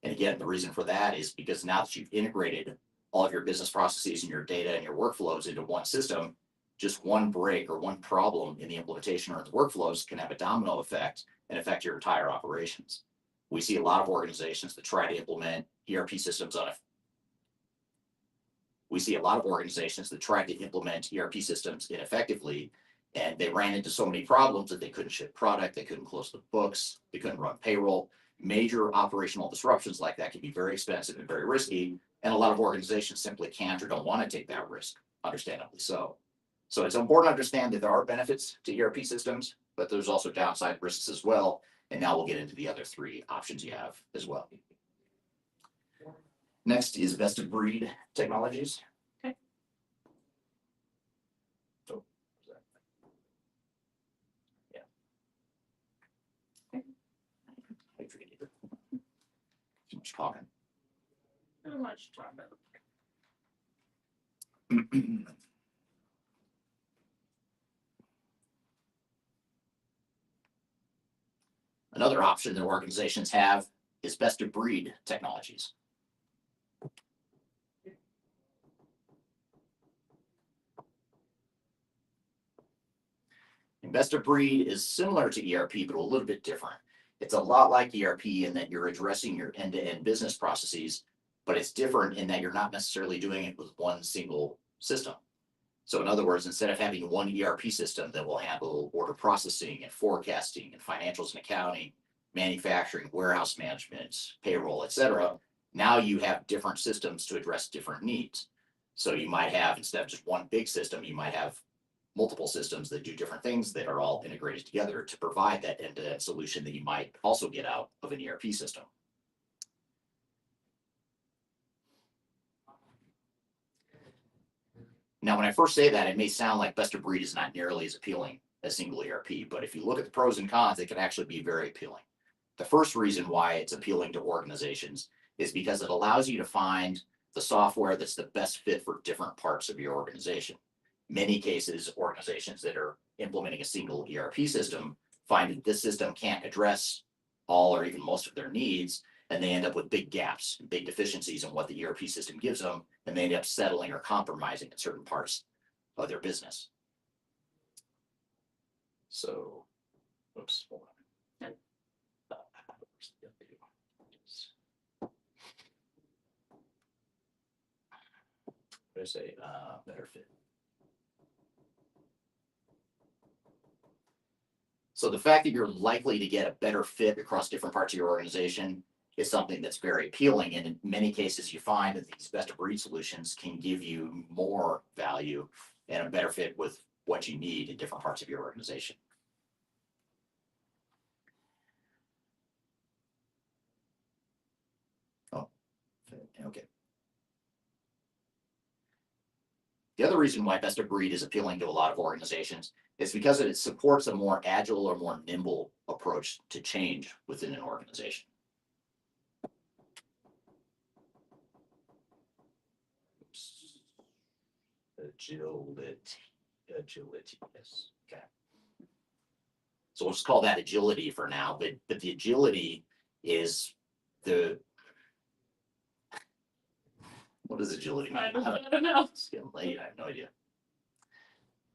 And again, the reason for that is because now that you've integrated all of your business processes and your data and your workflows into one system, just one break or one problem in the implementation or the workflows can have a domino effect and affect your entire operations. We see a lot of organizations that try to implement ERP systems ineffectively, and they ran into so many problems that they couldn't ship product, they couldn't close the books, they couldn't run payroll. Major operational disruptions like that can be very expensive and very risky, and a lot of organizations simply can't or don't want to take that risk, understandably so. So it's important to understand that there are benefits to ERP systems, but there's also downside risks as well. And now we'll get into the other three options you have as well. Next is best of breed technologies. Okay. So, yeah. Okay. I forget it. Too much talking. Too much to talk about. Another option that organizations have is best of breed technologies. And best of breed is similar to ERP, but a little bit different. It's a lot like ERP in that you're addressing your end-to-end business processes, but it's different in that you're not necessarily doing it with one single system. So in other words, instead of having one ERP system that will handle order processing and forecasting and financials and accounting, manufacturing, warehouse management, payroll, et cetera, now you have different systems to address different needs. So you might have, instead of just one big system, you might have multiple systems that do different things that are all integrated together to provide that end-to-end solution that you might also get out of an ERP system. Now, when I first say that, it may sound like best of breed is not nearly as appealing a single ERP. But if you look at the pros and cons, it can actually be very appealing. The first reason why it's appealing to organizations is because it allows you to find the software that's the best fit for different parts of your organization. Many cases, organizations that are implementing a single ERP system find that this system can't address all or even most of their needs, and they end up with big gaps, big deficiencies in what the ERP system gives them, and they end up settling or compromising in certain parts of their business. So, oops, hold on. What did I say? Better fit. So the fact that you're likely to get a better fit across different parts of your organization is something that's very appealing. And in many cases, you find that these best of breed solutions can give you more value and a better fit with what you need in different parts of your organization. Oh, okay. The other reason why best of breed is appealing to a lot of organizations is because it supports a more agile or more nimble approach to change within an organization. Oops. Agility, yes, okay. So we'll just call that agility for now, but the agility is what does agility mean? I don't know. It's getting late, I have no idea.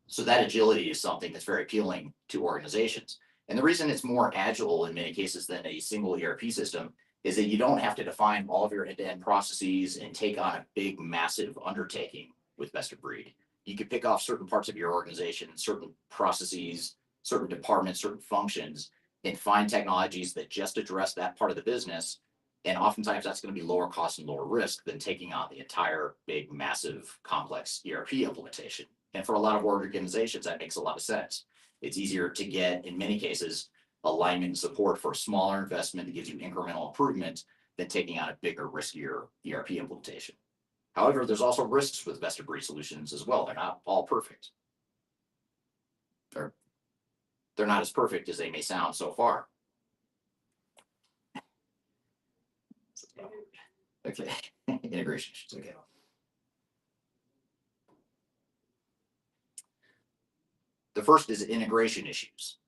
So that agility is something that's very appealing to organizations. And the reason it's more agile in many cases than a single ERP system is that you don't have to define all of your end-to-end processes and take on a big, massive undertaking with best of breed. You can pick off certain parts of your organization, certain processes, certain departments, certain functions, and find technologies that just address that part of the business. And oftentimes that's going to be lower cost and lower risk than taking on the entire big, massive, complex ERP implementation. And for a lot of organizations, that makes a lot of sense. It's easier to get, in many cases, alignment and support for a smaller investment that gives you incremental improvement than taking on a bigger, riskier ERP implementation. However, there's also risks with best of breed solutions as well. They're not all perfect. They're not as perfect as they may sound so far. Okay, integration issues, okay. The first is integration issues.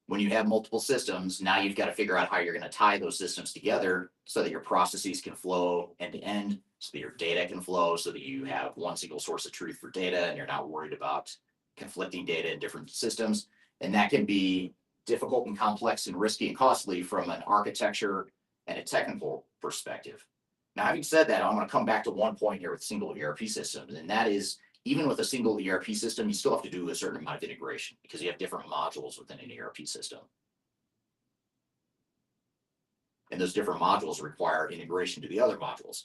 When you have multiple systems, now you've got to figure out how you're going to tie those systems together so that your processes can flow end to end, so that your data can flow, so that you have one single source of truth for data and you're not worried about conflicting data in different systems. And that can be difficult and complex and risky and costly from an architecture and a technical perspective. Now, having said that, I'm going to come back to one point here with single ERP systems, and that is even with a single ERP system, you still have to do a certain amount of integration because you have different modules within an ERP system. And those different modules require integration to the other modules.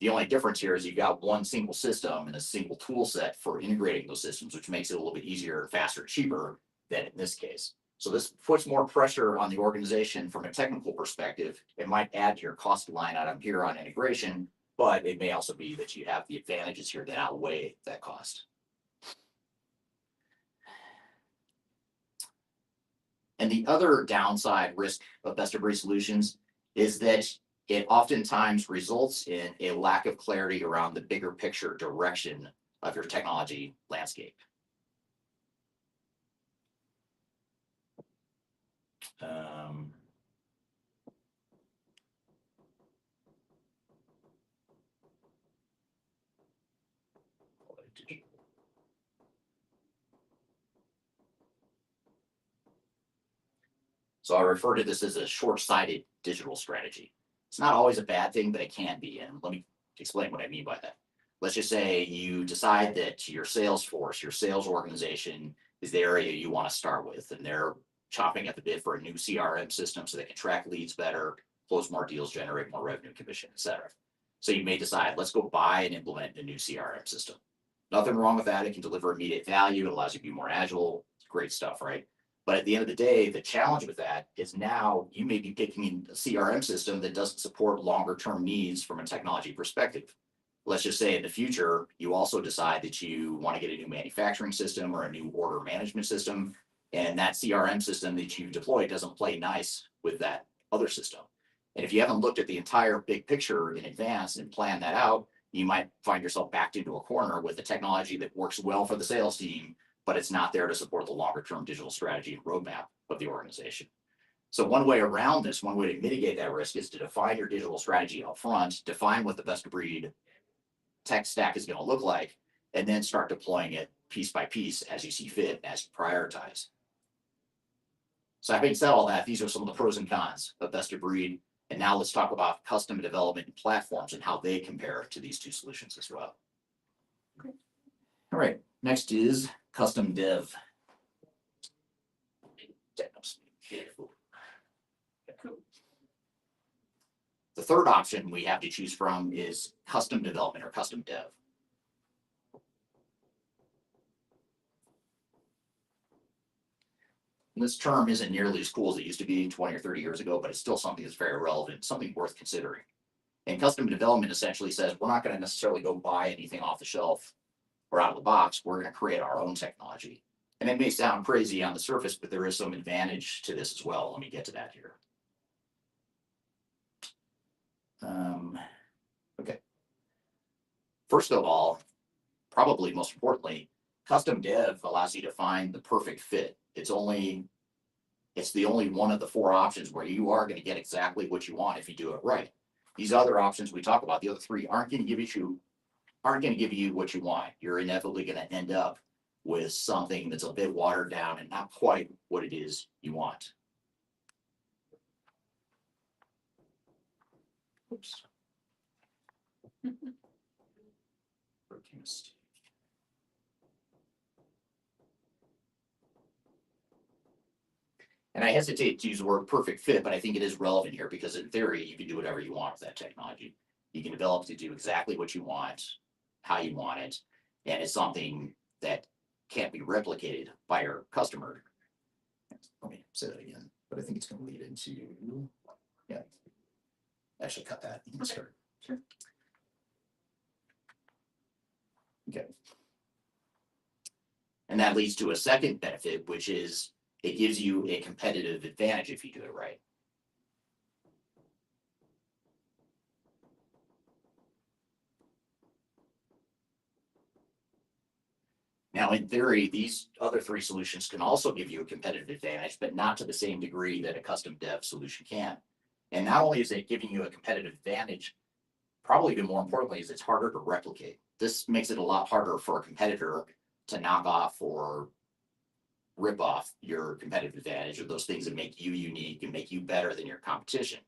The only difference here is you've got one single system and a single tool set for integrating those systems, which makes it a little bit easier, faster, cheaper than in this case. So this puts more pressure on the organization from a technical perspective. It might add to your cost line item here on integration, but it may also be that you have the advantages here that outweigh that cost. And the other downside risk of best of breed solutions is that it oftentimes results in a lack of clarity around the bigger picture direction of your technology landscape. So I refer to this as a short-sighted digital strategy. It's not always a bad thing, but it can be. And let me explain what I mean by that. Let's just say you decide that your sales force, your sales organization is the area you want to start with, and they're chopping at the bit for a new CRM system so they can track leads better, close more deals, generate more revenue, commission, et cetera. So you may decide, let's go buy and implement a new CRM system. Nothing wrong with that. It can deliver immediate value. It allows you to be more agile. It's great stuff, right? But at the end of the day, the challenge with that is now you may be picking a CRM system that doesn't support longer term needs from a technology perspective. Let's just say in the future, you also decide that you want to get a new manufacturing system or a new order management system. And that CRM system that you deploy doesn't play nice with that other system. And if you haven't looked at the entire big picture in advance and planned that out, you might find yourself backed into a corner with a technology that works well for the sales team, but it's not there to support the longer term digital strategy and roadmap of the organization. So one way around this, one way to mitigate that risk is to define your digital strategy up front, define what the best of breed tech stack is going to look like, and then start deploying it piece by piece as you see fit, as you prioritize. So having said all that, these are some of the pros and cons of best of breed. And now let's talk about custom development platforms and how they compare to these two solutions as well. Okay. All right, next is custom dev. Cool. The third option we have to choose from is custom development or custom dev. And this term isn't nearly as cool as it used to be 20 or 30 years ago, but it's still something that's very relevant, something worth considering. And custom development essentially says we're not going to necessarily go buy anything off the shelf or out of the box. We're going to create our own technology. And it may sound crazy on the surface, but there is some advantage to this as well. Let me get to that here. Okay. First of all, probably most importantly, custom dev allows you to find the perfect fit. It's the only one of the four options where you are going to get exactly what you want if you do it right. These other options we talk about, the other three, aren't going to give you what you want. You're inevitably going to end up with something that's a bit watered down and not quite what it is you want. Oops. And I hesitate to use the word perfect fit, but I think it is relevant here because in theory, you can do whatever you want with that technology. You can develop to do exactly what you want, how you want it, and it's something that can't be replicated by your customer. Let me say that again, but I think it's going to lead into, yeah, actually cut that. Okay. Sure. Okay. And that leads to a second benefit, which is it gives you a competitive advantage if you do it right. Now, in theory, these other three solutions can also give you a competitive advantage, but not to the same degree that a custom dev solution can. And not only is it giving you a competitive advantage, probably even more importantly, is it's harder to replicate. This makes it a lot harder for a competitor to knock off or rip off your competitive advantage or those things that make you unique and make you better than your competition.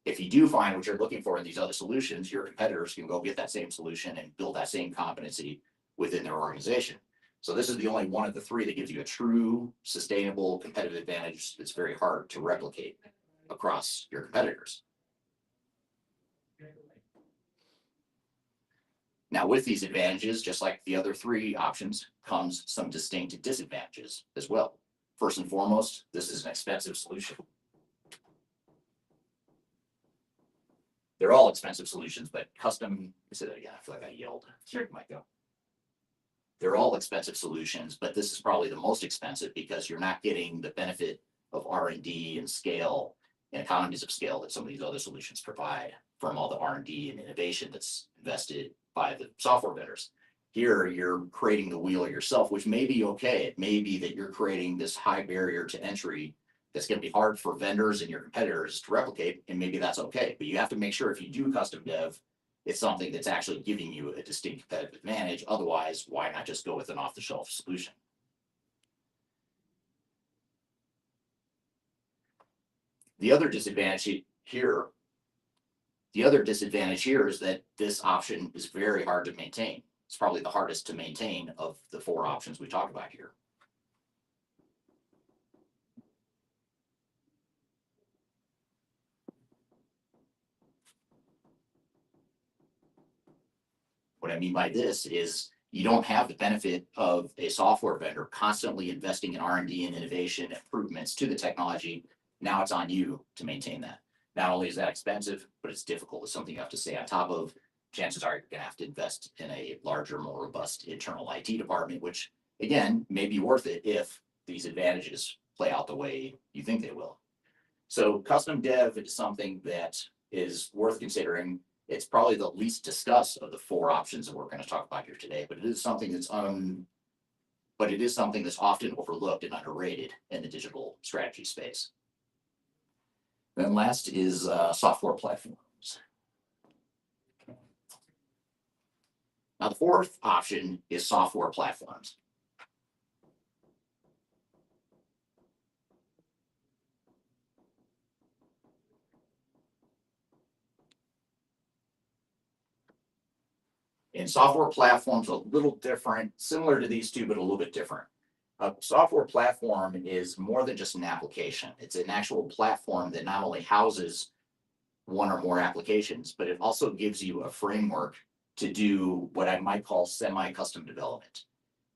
If you do find what you're looking for in these other solutions, your competitors can go get that same solution and build that same competency within their organization. So this is the only one of the three that gives you a true, sustainable competitive advantage that's very hard to replicate across your competitors. Now, with these advantages, just like the other three options, comes some distinct disadvantages as well. First and foremost, this is an expensive solution. They're all expensive solutions, but custom, I said that again, I feel like I yelled. Sure. Might go. They're all expensive solutions, but this is probably the most expensive because you're not getting the benefit of R&D and scale and economies of scale that some of these other solutions provide from all the R&D and innovation that's invested by the software vendors. Here, you're creating the wheel yourself, which may be okay. It may be that you're creating this high barrier to entry that's going to be hard for vendors and your competitors to replicate, and maybe that's okay. But you have to make sure if you do custom dev, it's something that's actually giving you a distinct competitive advantage. Otherwise, why not just go with an off-the-shelf solution? The other disadvantage here is that this option is very hard to maintain. It's probably the hardest to maintain of the four options we talk about here. What I mean by this is you don't have the benefit of a software vendor constantly investing in R&D and innovation improvements to the technology. Now it's on you to maintain that. Not only is that expensive, but it's difficult. It's something you have to stay on top of. Chances are you're going to have to invest in a larger, more robust internal IT department, which again may be worth it if these advantages play out the way you think they will. So custom dev is something that is worth considering. It's probably the least discussed of the four options that we're going to talk about here today, but it is something that's often overlooked and underrated in the digital strategy space. Then last is software platforms. Now the fourth option is software platforms. And software platforms are a little different, similar to these two, but a little bit different. A software platform is more than just an application. It's an actual platform that not only houses one or more applications, but it also gives you a framework to do what I might call semi-custom development.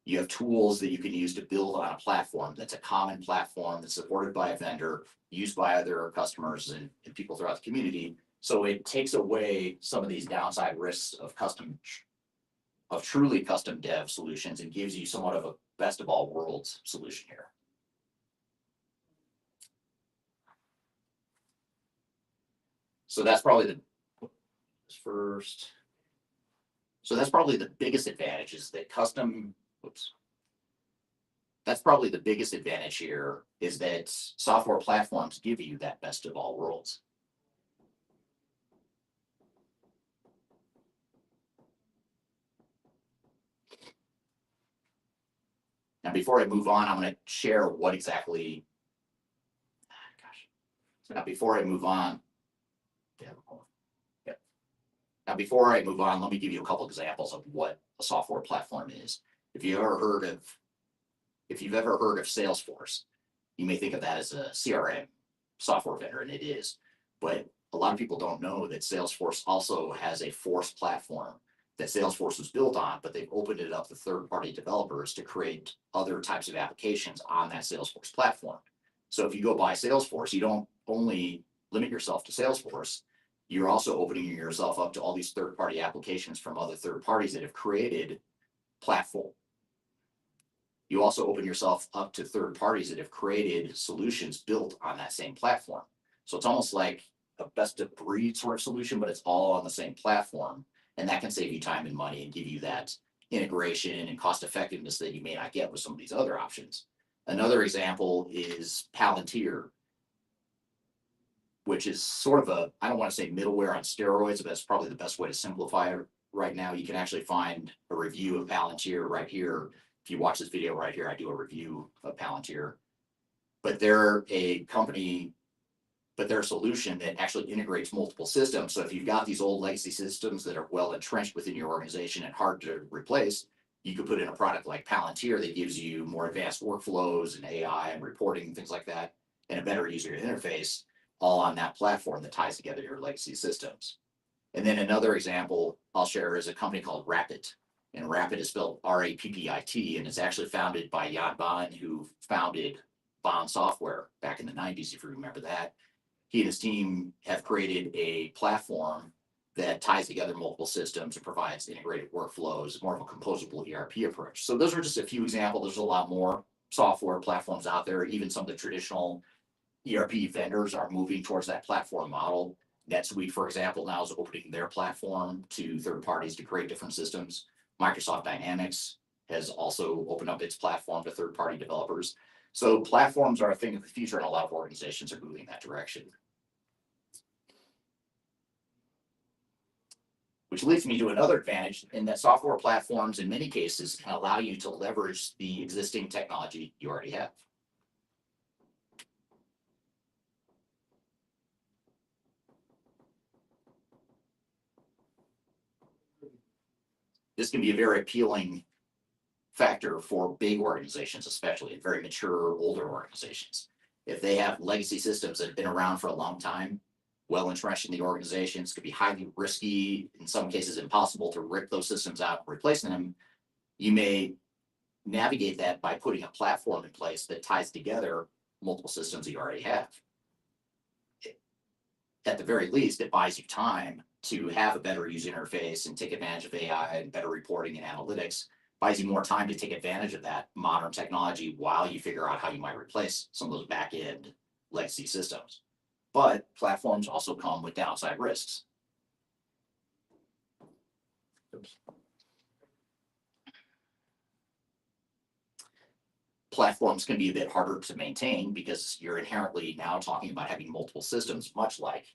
You have tools that you can use to build on a platform that's a common platform that's supported by a vendor, used by other customers and people throughout the community. So it takes away some of these downside risks of truly custom dev solutions and gives you somewhat of a best of all worlds solution here. So that's probably the first. So that's probably the biggest advantage is that that's probably the biggest advantage here is that software platforms give you that best of all worlds. Now, before I move on, I'm going to share what exactly, Now, before I move on, let me give you a couple examples of what a software platform is. If you've ever heard of Salesforce, you may think of that as a CRM software vendor, and it is. But a lot of people don't know that Salesforce also has a Force platform that Salesforce was built on, but they've opened it up to third-party developers to create other types of applications on that Salesforce platform. So if you go buy Salesforce, you don't only limit yourself to Salesforce, you're also opening yourself up to all these third-party applications from other third parties that have created platform. You also open yourself up to third parties that have created solutions built on that same platform. So it's almost like a best of breed sort of solution, but it's all on the same platform. And that can save you time and money and give you that integration and cost effectiveness that you may not get with some of these other options. Another example is Palantir, which is sort of a, I don't want to say middleware on steroids, but that's probably the best way to simplify it right now. You can actually find a review of Palantir right here. If you watch this video right here, I do a review of Palantir. But they're a company, but they're a solution that actually integrates multiple systems. So if you've got these old legacy systems that are well entrenched within your organization and hard to replace, you could put in a product like Palantir that gives you more advanced workflows and AI and reporting and things like that, and a better user interface, all on that platform that ties together your legacy systems. And then another example I'll share is a company called Rapid. And Rapid is spelled R-A-P-P-I-T, and it's actually founded by Jan Baan, who founded Baan Software back in the 90s, if you remember that. He and his team have created a platform that ties together multiple systems and provides integrated workflows, more of a composable ERP approach. So those are just a few examples. There's a lot more software platforms out there. Even some of the traditional ERP vendors are moving towards that platform model. NetSuite, for example, now is opening their platform to third parties to create different systems. Microsoft Dynamics has also opened up its platform to third-party developers. So platforms are a thing of the future, and a lot of organizations are moving in that direction. Which leads me to another advantage in that software platforms, in many cases, can allow you to leverage the existing technology you already have. This can be a very appealing factor for big organizations, especially in very mature, older organizations. If they have legacy systems that have been around for a long time, well entrenched in the organizations, could be highly risky, in some cases impossible to rip those systems out and replace them. You may navigate that by putting a platform in place that ties together multiple systems that you already have. At the very least, it buys you time to have a better user interface and take advantage of AI and better reporting and analytics. Buys you more time to take advantage of that modern technology while you figure out how you might replace some of those back end legacy systems. But platforms also come with downside risks. Oops. Platforms can be a bit harder to maintain because you're inherently now talking about having multiple systems, much like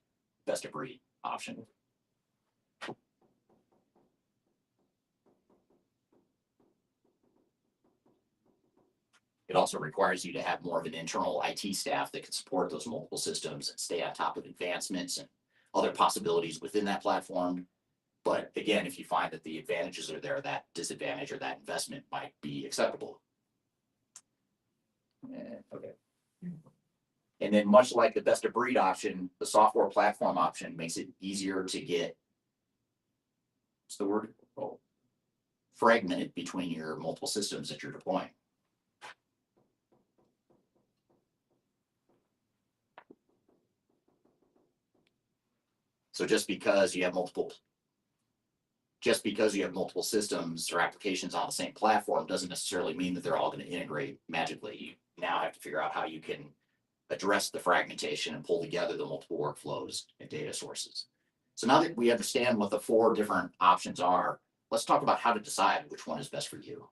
best of breed option. It also requires you to have more of an internal IT staff that can support those multiple systems and stay on top of advancements and other possibilities within that platform. But again, if you find that the advantages are there, that disadvantage or that investment might be acceptable. Okay. And then much like the best of breed option, the software platform option makes it easier to get, what's the word? Oh, fragmented between your multiple systems that you're deploying. So just because you have multiple systems or applications on the same platform doesn't necessarily mean that they're all going to integrate magically. You now have to figure out how you can address the fragmentation and pull together the multiple workflows and data sources. So now that we understand what the 4 different options are, let's talk about how to decide which one is best for you.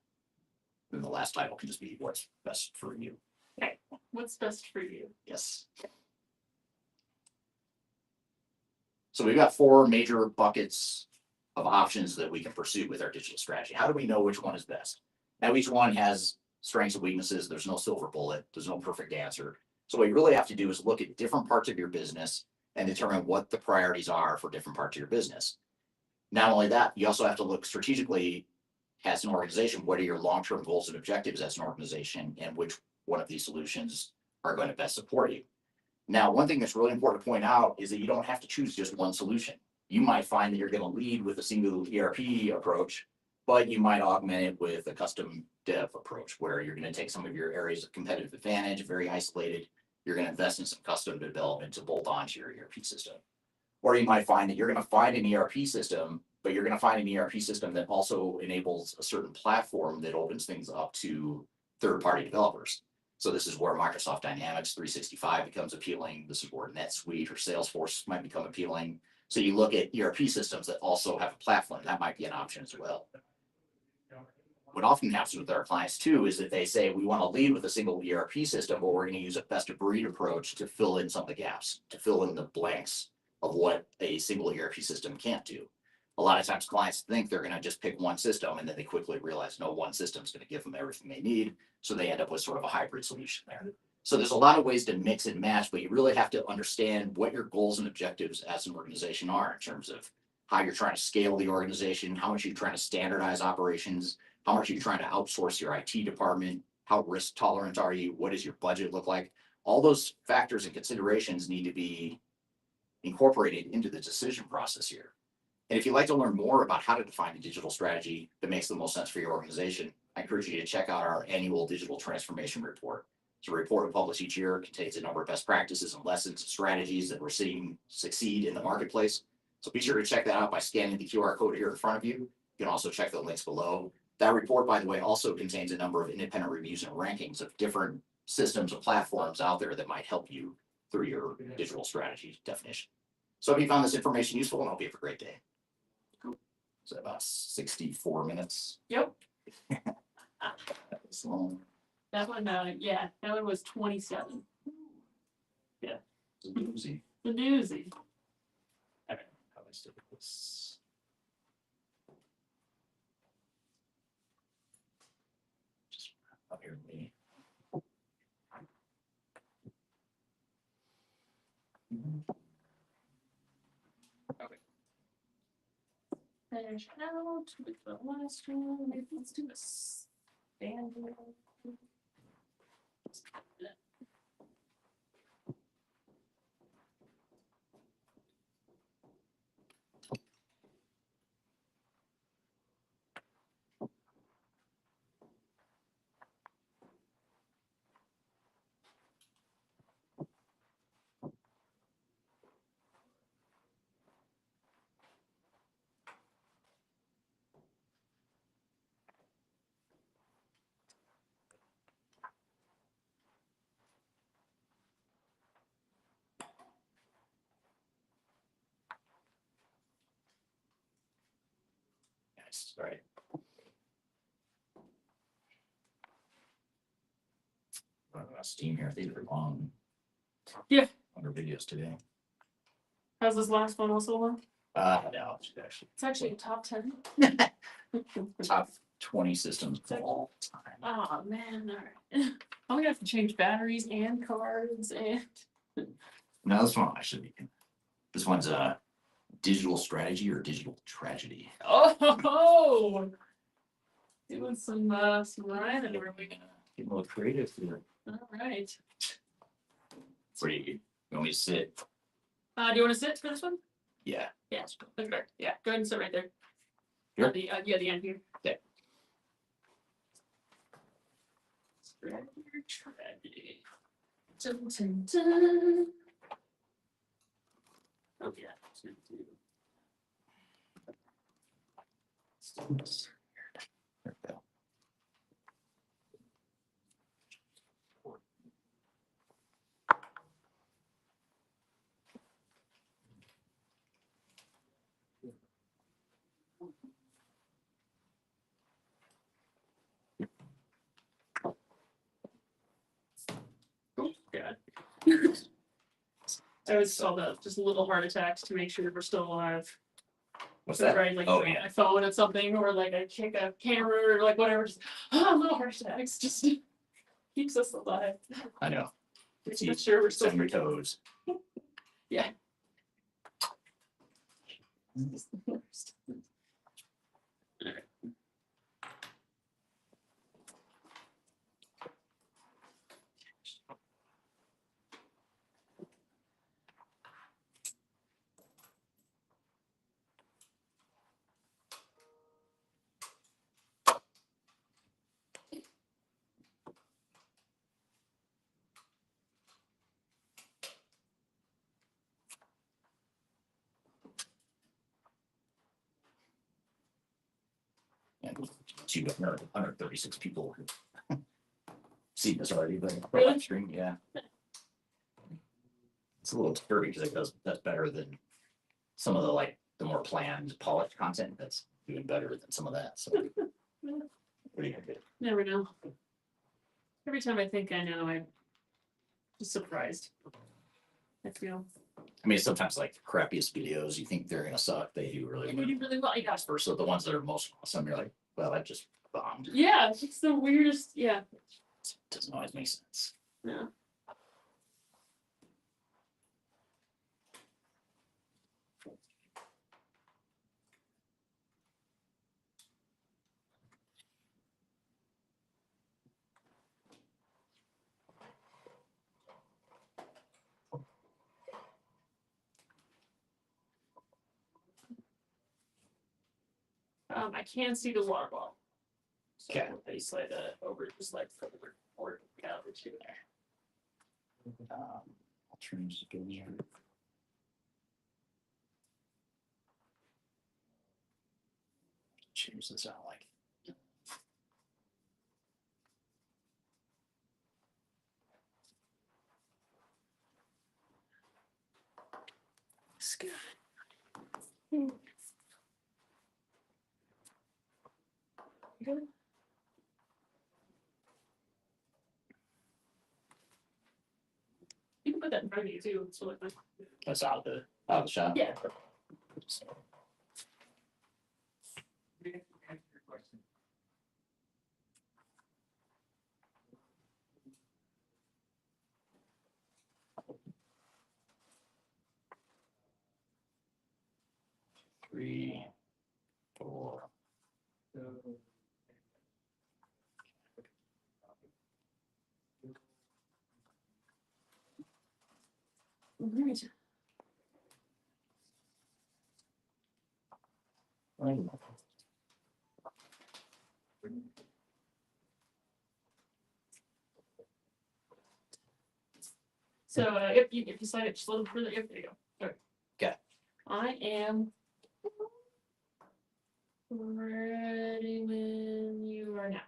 And the last title can just be what's best for you. Okay. What's best for you? Yes. So we've got 4 major buckets of options that we can pursue with our digital strategy. How do we know which one is best? Now, each one has strengths and weaknesses. There's no silver bullet. There's no perfect answer. So what you really have to do is look at different parts of your business and determine what the priorities are for different parts of your business. Not only that, you also have to look strategically as an organization. What are your long-term goals and objectives as an organization, and which one of these solutions are going to best support you? Now, one thing that's really important to point out is that you don't have to choose just one solution. You might find that you're going to lead with a single ERP approach, but you might augment it with a custom dev approach where you're going to take some of your areas of competitive advantage, very isolated. You're going to invest in some custom development to bolt onto your ERP system. Or you might find that you're going to find an ERP system, but you're going to find an ERP system that also enables a certain platform that opens things up to third-party developers. So this is where Microsoft Dynamics 365 becomes appealing. This is where NetSuite or Salesforce might become appealing. So you look at ERP systems that also have a platform. That might be an option as well. What often happens with our clients too is that they say, we want to lead with a single ERP system, but we're going to use a best of breed approach to fill in some of the gaps, to fill in the blanks of what a single ERP system can't do. A lot of times clients think they're going to just pick one system, and then they quickly realize no one system is going to give them everything they need. So they end up with sort of a hybrid solution there. So there's a lot of ways to mix and match, but you really have to understand what your goals and objectives as an organization are in terms of how you're trying to scale the organization, how much you're trying to standardize operations, how much you're trying to outsource your IT department, how risk tolerant are you, what does your budget look like? All those factors and considerations need to be incorporated into the decision process here. And if you'd like to learn more about how to define a digital strategy that makes the most sense for your organization, I encourage you to check out our annual digital transformation report. It's a report we publish each year. It contains a number of best practices and lessons and strategies that we're seeing succeed in the marketplace. So be sure to check that out by scanning the QR code here in front of you. You can also check the links below. That report, by the way, also contains a number of independent reviews and rankings of different systems and platforms out there that might help you through your digital strategy definition. So if you found this information useful, and I hope you have a great day. So about 64 minutes. Yep. That's long. That one, yeah, that one was 27. Yeah. It's a doozy. The newsy. Okay, how do I still put this? Just up here with me. Okay. Finish out with the last one. Maybe let's do a standard. nice, right? Steam here, these are long. Yeah. Longer videos today. How's this last one also long? No, it's actually It's actually a top 10. top 20 systems of all time. Oh, man, all right. I'm gonna have to change batteries and cards and. No, this one actually, this one's a digital strategy or digital tragedy. Oh, doing some rhyming. Getting a little creative here. All right. Pretty, you want me to sit? Do you want to sit for this one? Yeah. Yeah, that's fair. Yeah, go ahead and sit right there. Here? At the, yeah, the end here. Okay. Tragedy. Dun, dun, dun. Oh, yeah. There we go. Oh, God. I always saw that, just little heart attacks to make sure we're still alive. What's So, that? right, like Oh, drop yeah. my phone at something, or like I kick a camera, or like whatever. Just little heart attacks, just keeps us alive. I know. Just make sure we're still. On your toes. Yeah. It's the worst. Alright. Yeah, you got 136 people who seen this already, but Really? live stream, yeah. It's a little disturbing because that's better than some of the the more planned, polished content. That's doing better than some of that. So pretty good. Never know. Every time I think I know, I'm just surprised. I feel. I mean, sometimes the crappiest videos, you think they're gonna suck. They do really And you well. do really well. Yeah. Vice versa, the ones that are most awesome, you're like, well, that just bombed. Yeah, it's the weirdest. Yeah. It doesn't always make sense. Yeah. I can see the water bottle. So Okay. they slide over just like further or out or two there. I'll turn this again. Change this out It's good. Good. You can put that in front of you too. It's really fun. that's out of the shot. Yeah. So, three, four. Alright. So if you slide it just a little further, there you go. Sorry. Okay. I am ready when you are now.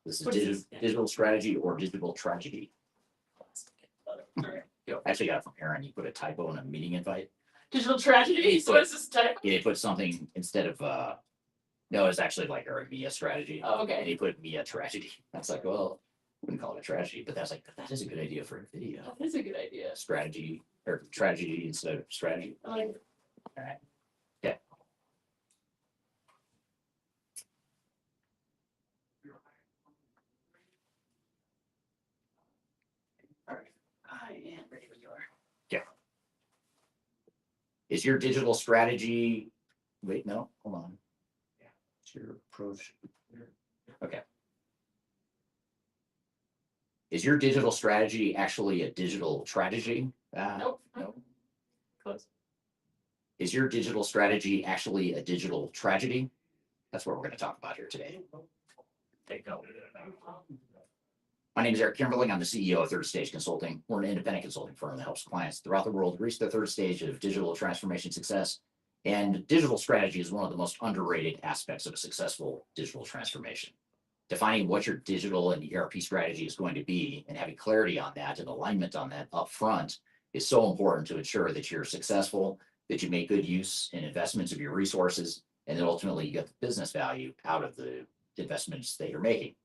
This is What is this? digital strategy or digital tragedy. Alright. I actually got it from Aaron. He put a typo in a meeting invite. Digital tragedy, so it's just type. Yeah, he put something instead of, no, it's actually like our Mia strategy. Oh, And okay. he put Mia tragedy. That's like, well, wouldn't call it a tragedy, but that's like, that is a good idea for a video. That is a good idea. Strategy or tragedy instead of strategy. I like, All right. Okay. all right, I am ready when you are. Is your digital strategy, wait, no, hold on. It's your approach. Okay. Is your digital strategy actually a digital tragedy? Nope. No. Close. Is your digital strategy actually a digital tragedy? That's what we're going to talk about here today. There you go. My name is Eric Kimberling. I'm the CEO of Third Stage Consulting. We're an independent consulting firm that helps clients throughout the world reach the third stage of digital transformation success. And digital strategy is one of the most underrated aspects of a successful digital transformation. Defining what your digital and ERP strategy is going to be and having clarity on that and alignment on that upfront is so important to ensure that you're successful, that you make good use and investments of your resources, and that ultimately you get the business value out of the investments that you're making.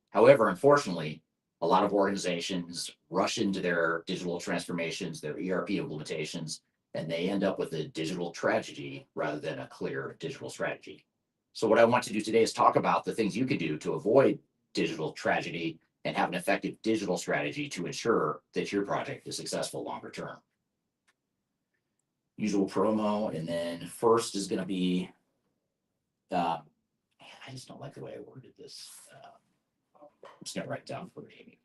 However, unfortunately, a lot of organizations rush into their digital transformations, their ERP implementations, and they end up with a digital tragedy rather than a clear digital strategy. So what I want to do today is talk about the things you can do to avoid digital tragedy and have an effective digital strategy to ensure that your project is successful longer term. Usual promo, and then first is going to be, I just don't like the way I worded this. I'm just going to write down for Amy.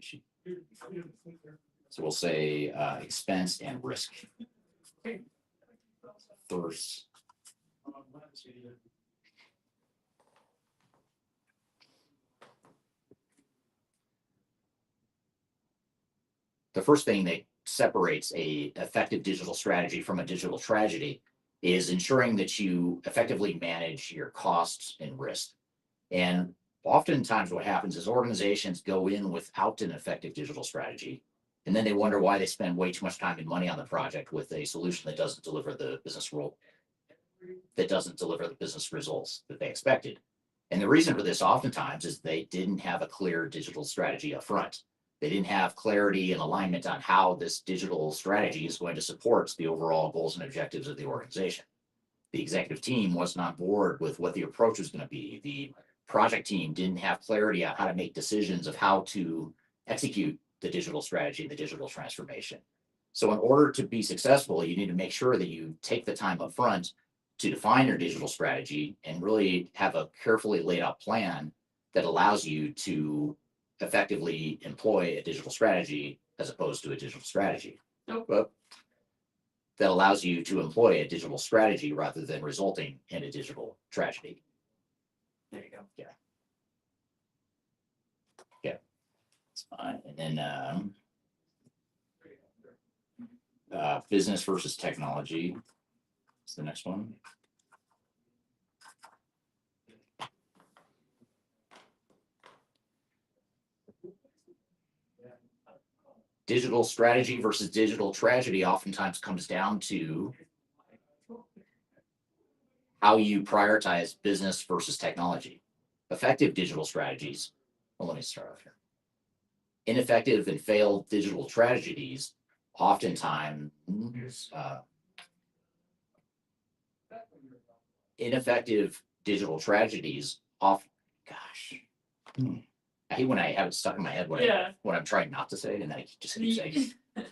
So we'll say expense and risk. First. The first thing that separates a effective digital strategy from a digital tragedy is ensuring that you effectively manage your costs and risk. And oftentimes what happens is organizations go in without an effective digital strategy, and then they wonder why they spend way too much time and money on the project with a solution that doesn't deliver the business role, that doesn't deliver the business results that they expected. And the reason for this oftentimes is they didn't have a clear digital strategy up front. They didn't have clarity and alignment on how this digital strategy is going to support the overall goals and objectives of the organization. The executive team wasn't on board with what the approach was going to be. The project team didn't have clarity on how to make decisions of how to execute the digital strategy, the digital transformation. So in order to be successful, you need to make sure that you take the time up front to define your digital strategy and really have a carefully laid out plan that allows you to effectively employ a digital strategy as opposed to a digital strategy. Nope. That allows you to employ a digital strategy rather than resulting in a digital tragedy. There you go. Yeah. That's fine. And then business versus technology is the next one. Digital strategy versus digital tragedy oftentimes comes down to how you prioritize business versus technology. Effective digital strategies, well, let me start off here. Ineffective and failed digital tragedies oftentimes, ineffective digital tragedies I hate when I have it stuck in my head what I'm trying not to say, and then I just keep saying it.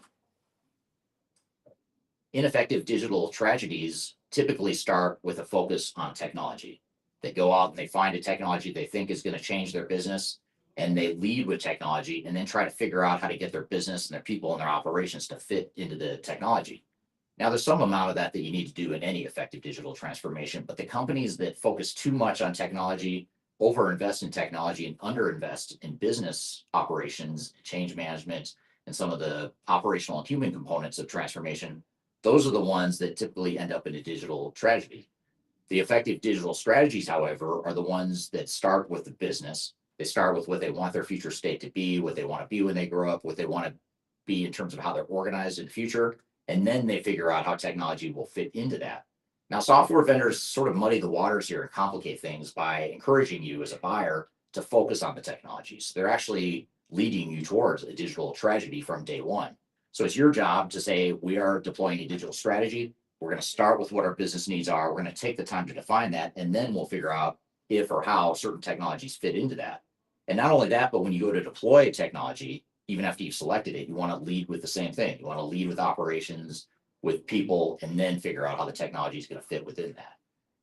Ineffective digital tragedies typically start with a focus on technology. They go out and they find a technology they think is going to change their business, and they lead with technology and then try to figure out how to get their business and their people and their operations to fit into the technology. Now, there's some amount of that you need to do in any effective digital transformation, but the companies that focus too much on technology, overinvest in technology, and underinvest in business operations, change management, and some of the operational and human components of transformation, those are the ones that typically end up in a digital tragedy. The effective digital strategies, however, are the ones that start with the business. They start with what they want their future state to be, what they want to be when they grow up, what they want to be in terms of how they're organized in the future. and then they figure out how technology will fit into that. Now, software vendors sort of muddy the waters here and complicate things by encouraging you as a buyer to focus on the technology. So they're actually leading you towards a digital tragedy from day one. So it's your job to say, we are deploying a digital strategy. We're going to start with what our business needs are. We're going to take the time to define that, and then we'll figure out if or how certain technologies fit into that. And not only that, but when you go to deploy technology, even after you've selected it, you want to lead with the same thing. You want to lead with operations, with people, and then figure out how the technology is going to fit within that.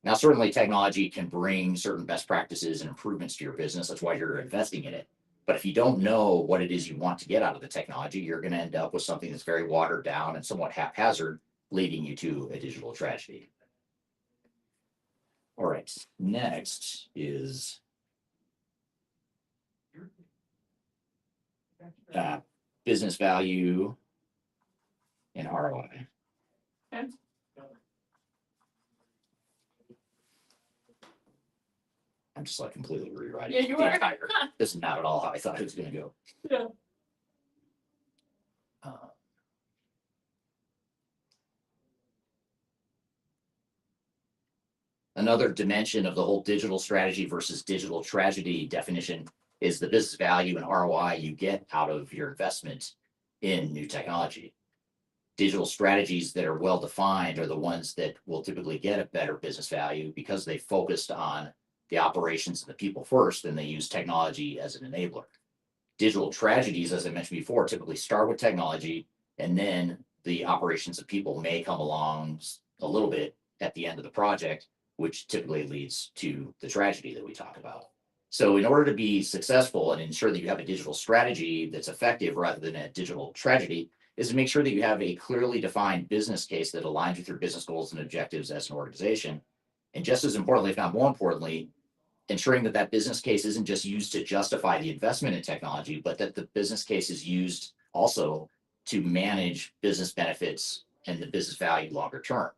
Now, certainly technology can bring certain best practices and improvements to your business. That's why you're investing in it. But if you don't know what it is you want to get out of the technology, you're going to end up with something that's very watered down and somewhat haphazard, leading you to a digital tragedy. All right, next is business value and ROI. Okay. I'm just like completely rewriting. Yeah, you the are. entire- This is not at all how I thought it was going to go. Yeah. Another dimension of the whole digital strategy versus digital tragedy definition is the business value and ROI you get out of your investment in new technology. Digital strategies that are well defined are the ones that will typically get a better business value because they focused on the operations of the people first and they use technology as an enabler. Digital tragedies, as I mentioned before, typically start with technology and then the operations of people may come along a little bit at the end of the project, which typically leads to the tragedy that we talk about. So in order to be successful and ensure that you have a digital strategy that's effective rather than a digital tragedy, is to make sure that you have a clearly defined business case that aligns with your business goals and objectives as an organization. And just as importantly, if not more importantly, ensuring that that business case isn't just used to justify the investment in technology, but that the business case is used also to manage business benefits and the business value longer term.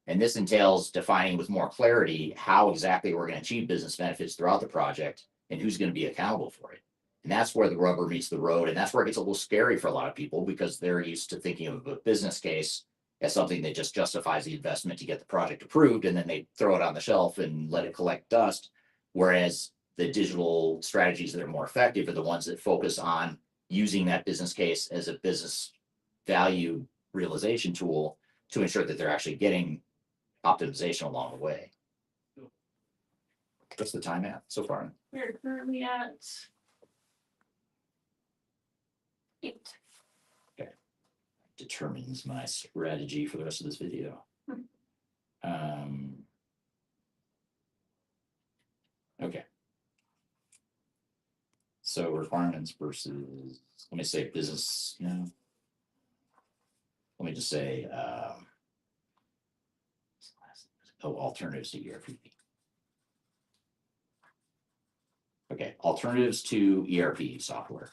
And this entails defining with more clarity how exactly we're going to achieve business benefits throughout the project and who's going to be accountable for it. And that's where the rubber meets the road. And that's where it gets a little scary for a lot of people because they're used to thinking of a business case as something that just justifies the investment to get the project approved. And then they throw it on the shelf and let it collect dust. Whereas the digital strategies that are more effective are the ones that focus on using that business case as a business value realization tool to ensure that they're actually getting optimization along the way. What's the time at so far? We're currently at 8. Determines my strategy for the rest of this video. Okay. So requirements versus, let me say business, no. Let me just say, alternatives to ERP. Okay, alternatives to ERP software.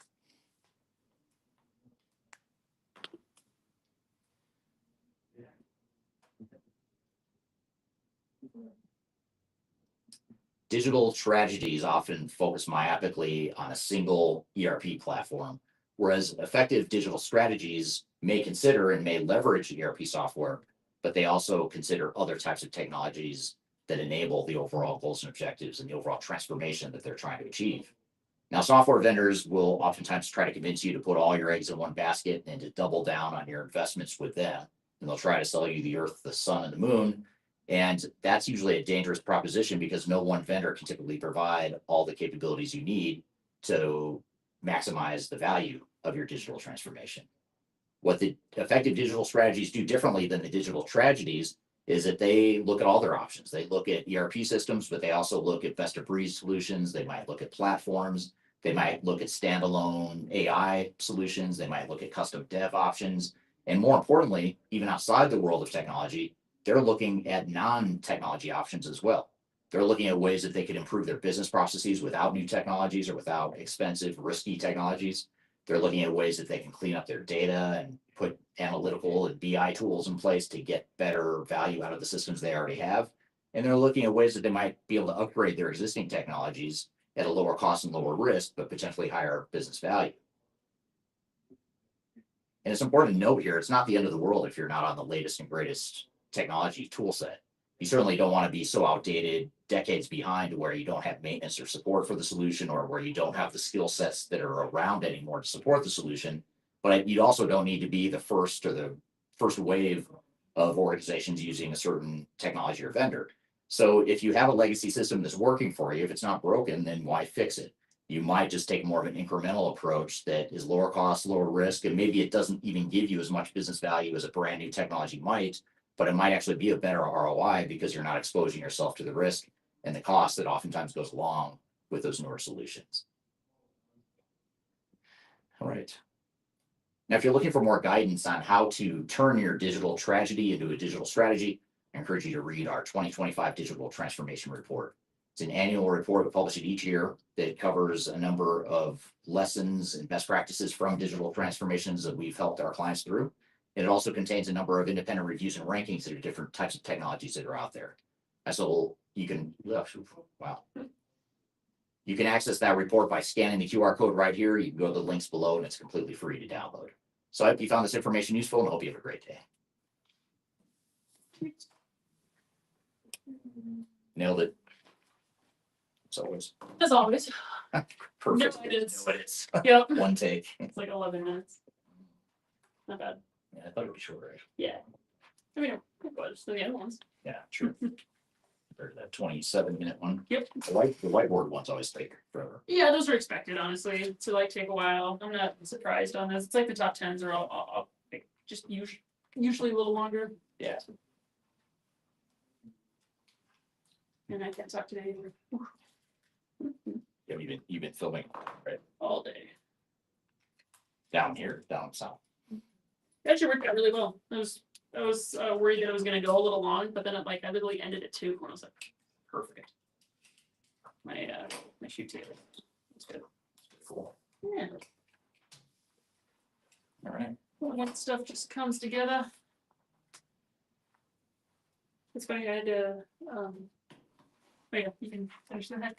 Digital tragedies often focus myopically on a single ERP platform, whereas effective digital strategies may consider and may leverage ERP software, but they also consider other types of technologies that enable the overall goals and objectives and the overall transformation that they're trying to achieve. Now, software vendors will oftentimes try to convince you to put all your eggs in one basket and to double down on your investments with them. And they'll try to sell you the earth, the sun, and the moon. And that's usually a dangerous proposition because no one vendor can typically provide all the capabilities you need to maximize the value of your digital transformation. What the effective digital strategies do differently than the digital tragedies is that they look at all their options. They look at ERP systems, but they also look at best of breed solutions. They might look at platforms. They might look at standalone AI solutions. They might look at custom dev options. And more importantly, even outside the world of technology, they're looking at non-technology options as well. They're looking at ways that they could improve their business processes without new technologies or without expensive, risky technologies. They're looking at ways that they can clean up their data and put analytical and BI tools in place to get better value out of the systems they already have. And they're looking at ways that they might be able to upgrade their existing technologies at a lower cost and lower risk, but potentially higher business value. And it's important to note here, it's not the end of the world if you're not on the latest and greatest technology tool set. You certainly don't want to be so outdated, decades behind, where you don't have maintenance or support for the solution, or where you don't have the skill sets that are around anymore to support the solution. But you also don't need to be the first or the first wave of organizations using a certain technology or vendor. So if you have a legacy system that's working for you, if it's not broken, then why fix it? You might just take more of an incremental approach that is lower cost, lower risk, and maybe it doesn't even give you as much business value as a brand new technology might, but it might actually be a better ROI because you're not exposing yourself to the risk and the cost that oftentimes goes along with those newer solutions. All right. Now, if you're looking for more guidance on how to turn your digital tragedy into a digital strategy, I encourage you to read our 2025 Digital Transformation Report. It's an annual report we publish it each year that covers a number of lessons and best practices from digital transformations that we've helped our clients through. And it also contains a number of independent reviews and rankings of different types of technologies that are out there. And so you can, wow. You can access that report by scanning the QR code right here. You can go to the links below and it's completely free to download. So I hope you found this information useful and I hope you have a great day. Nailed it. As always. As always. Perfect. No, it is. No, it is. Yep. One take. It's like 11 minutes. Not bad. Yeah, I thought it'd be shorter. Yeah. I mean, it was the other ones. Yeah, true. Or that 27-minute one. Yep. The whiteboard ones always take forever. Yeah, those are expected, honestly, to like take a while. I'm not surprised on this. It's like the top 10s are all like, just usually a little longer. Yeah. And I can't talk today either. Yeah, you've been filming right All day. down here, down south. It actually worked out really well. I was worried that it was gonna go a little long, but then I literally ended at 2 when I was like, perfect. My shoot tail. It's good. Cool. Yeah. All right. When stuff just comes together. It's funny, I had to, oh yeah, you can finish that.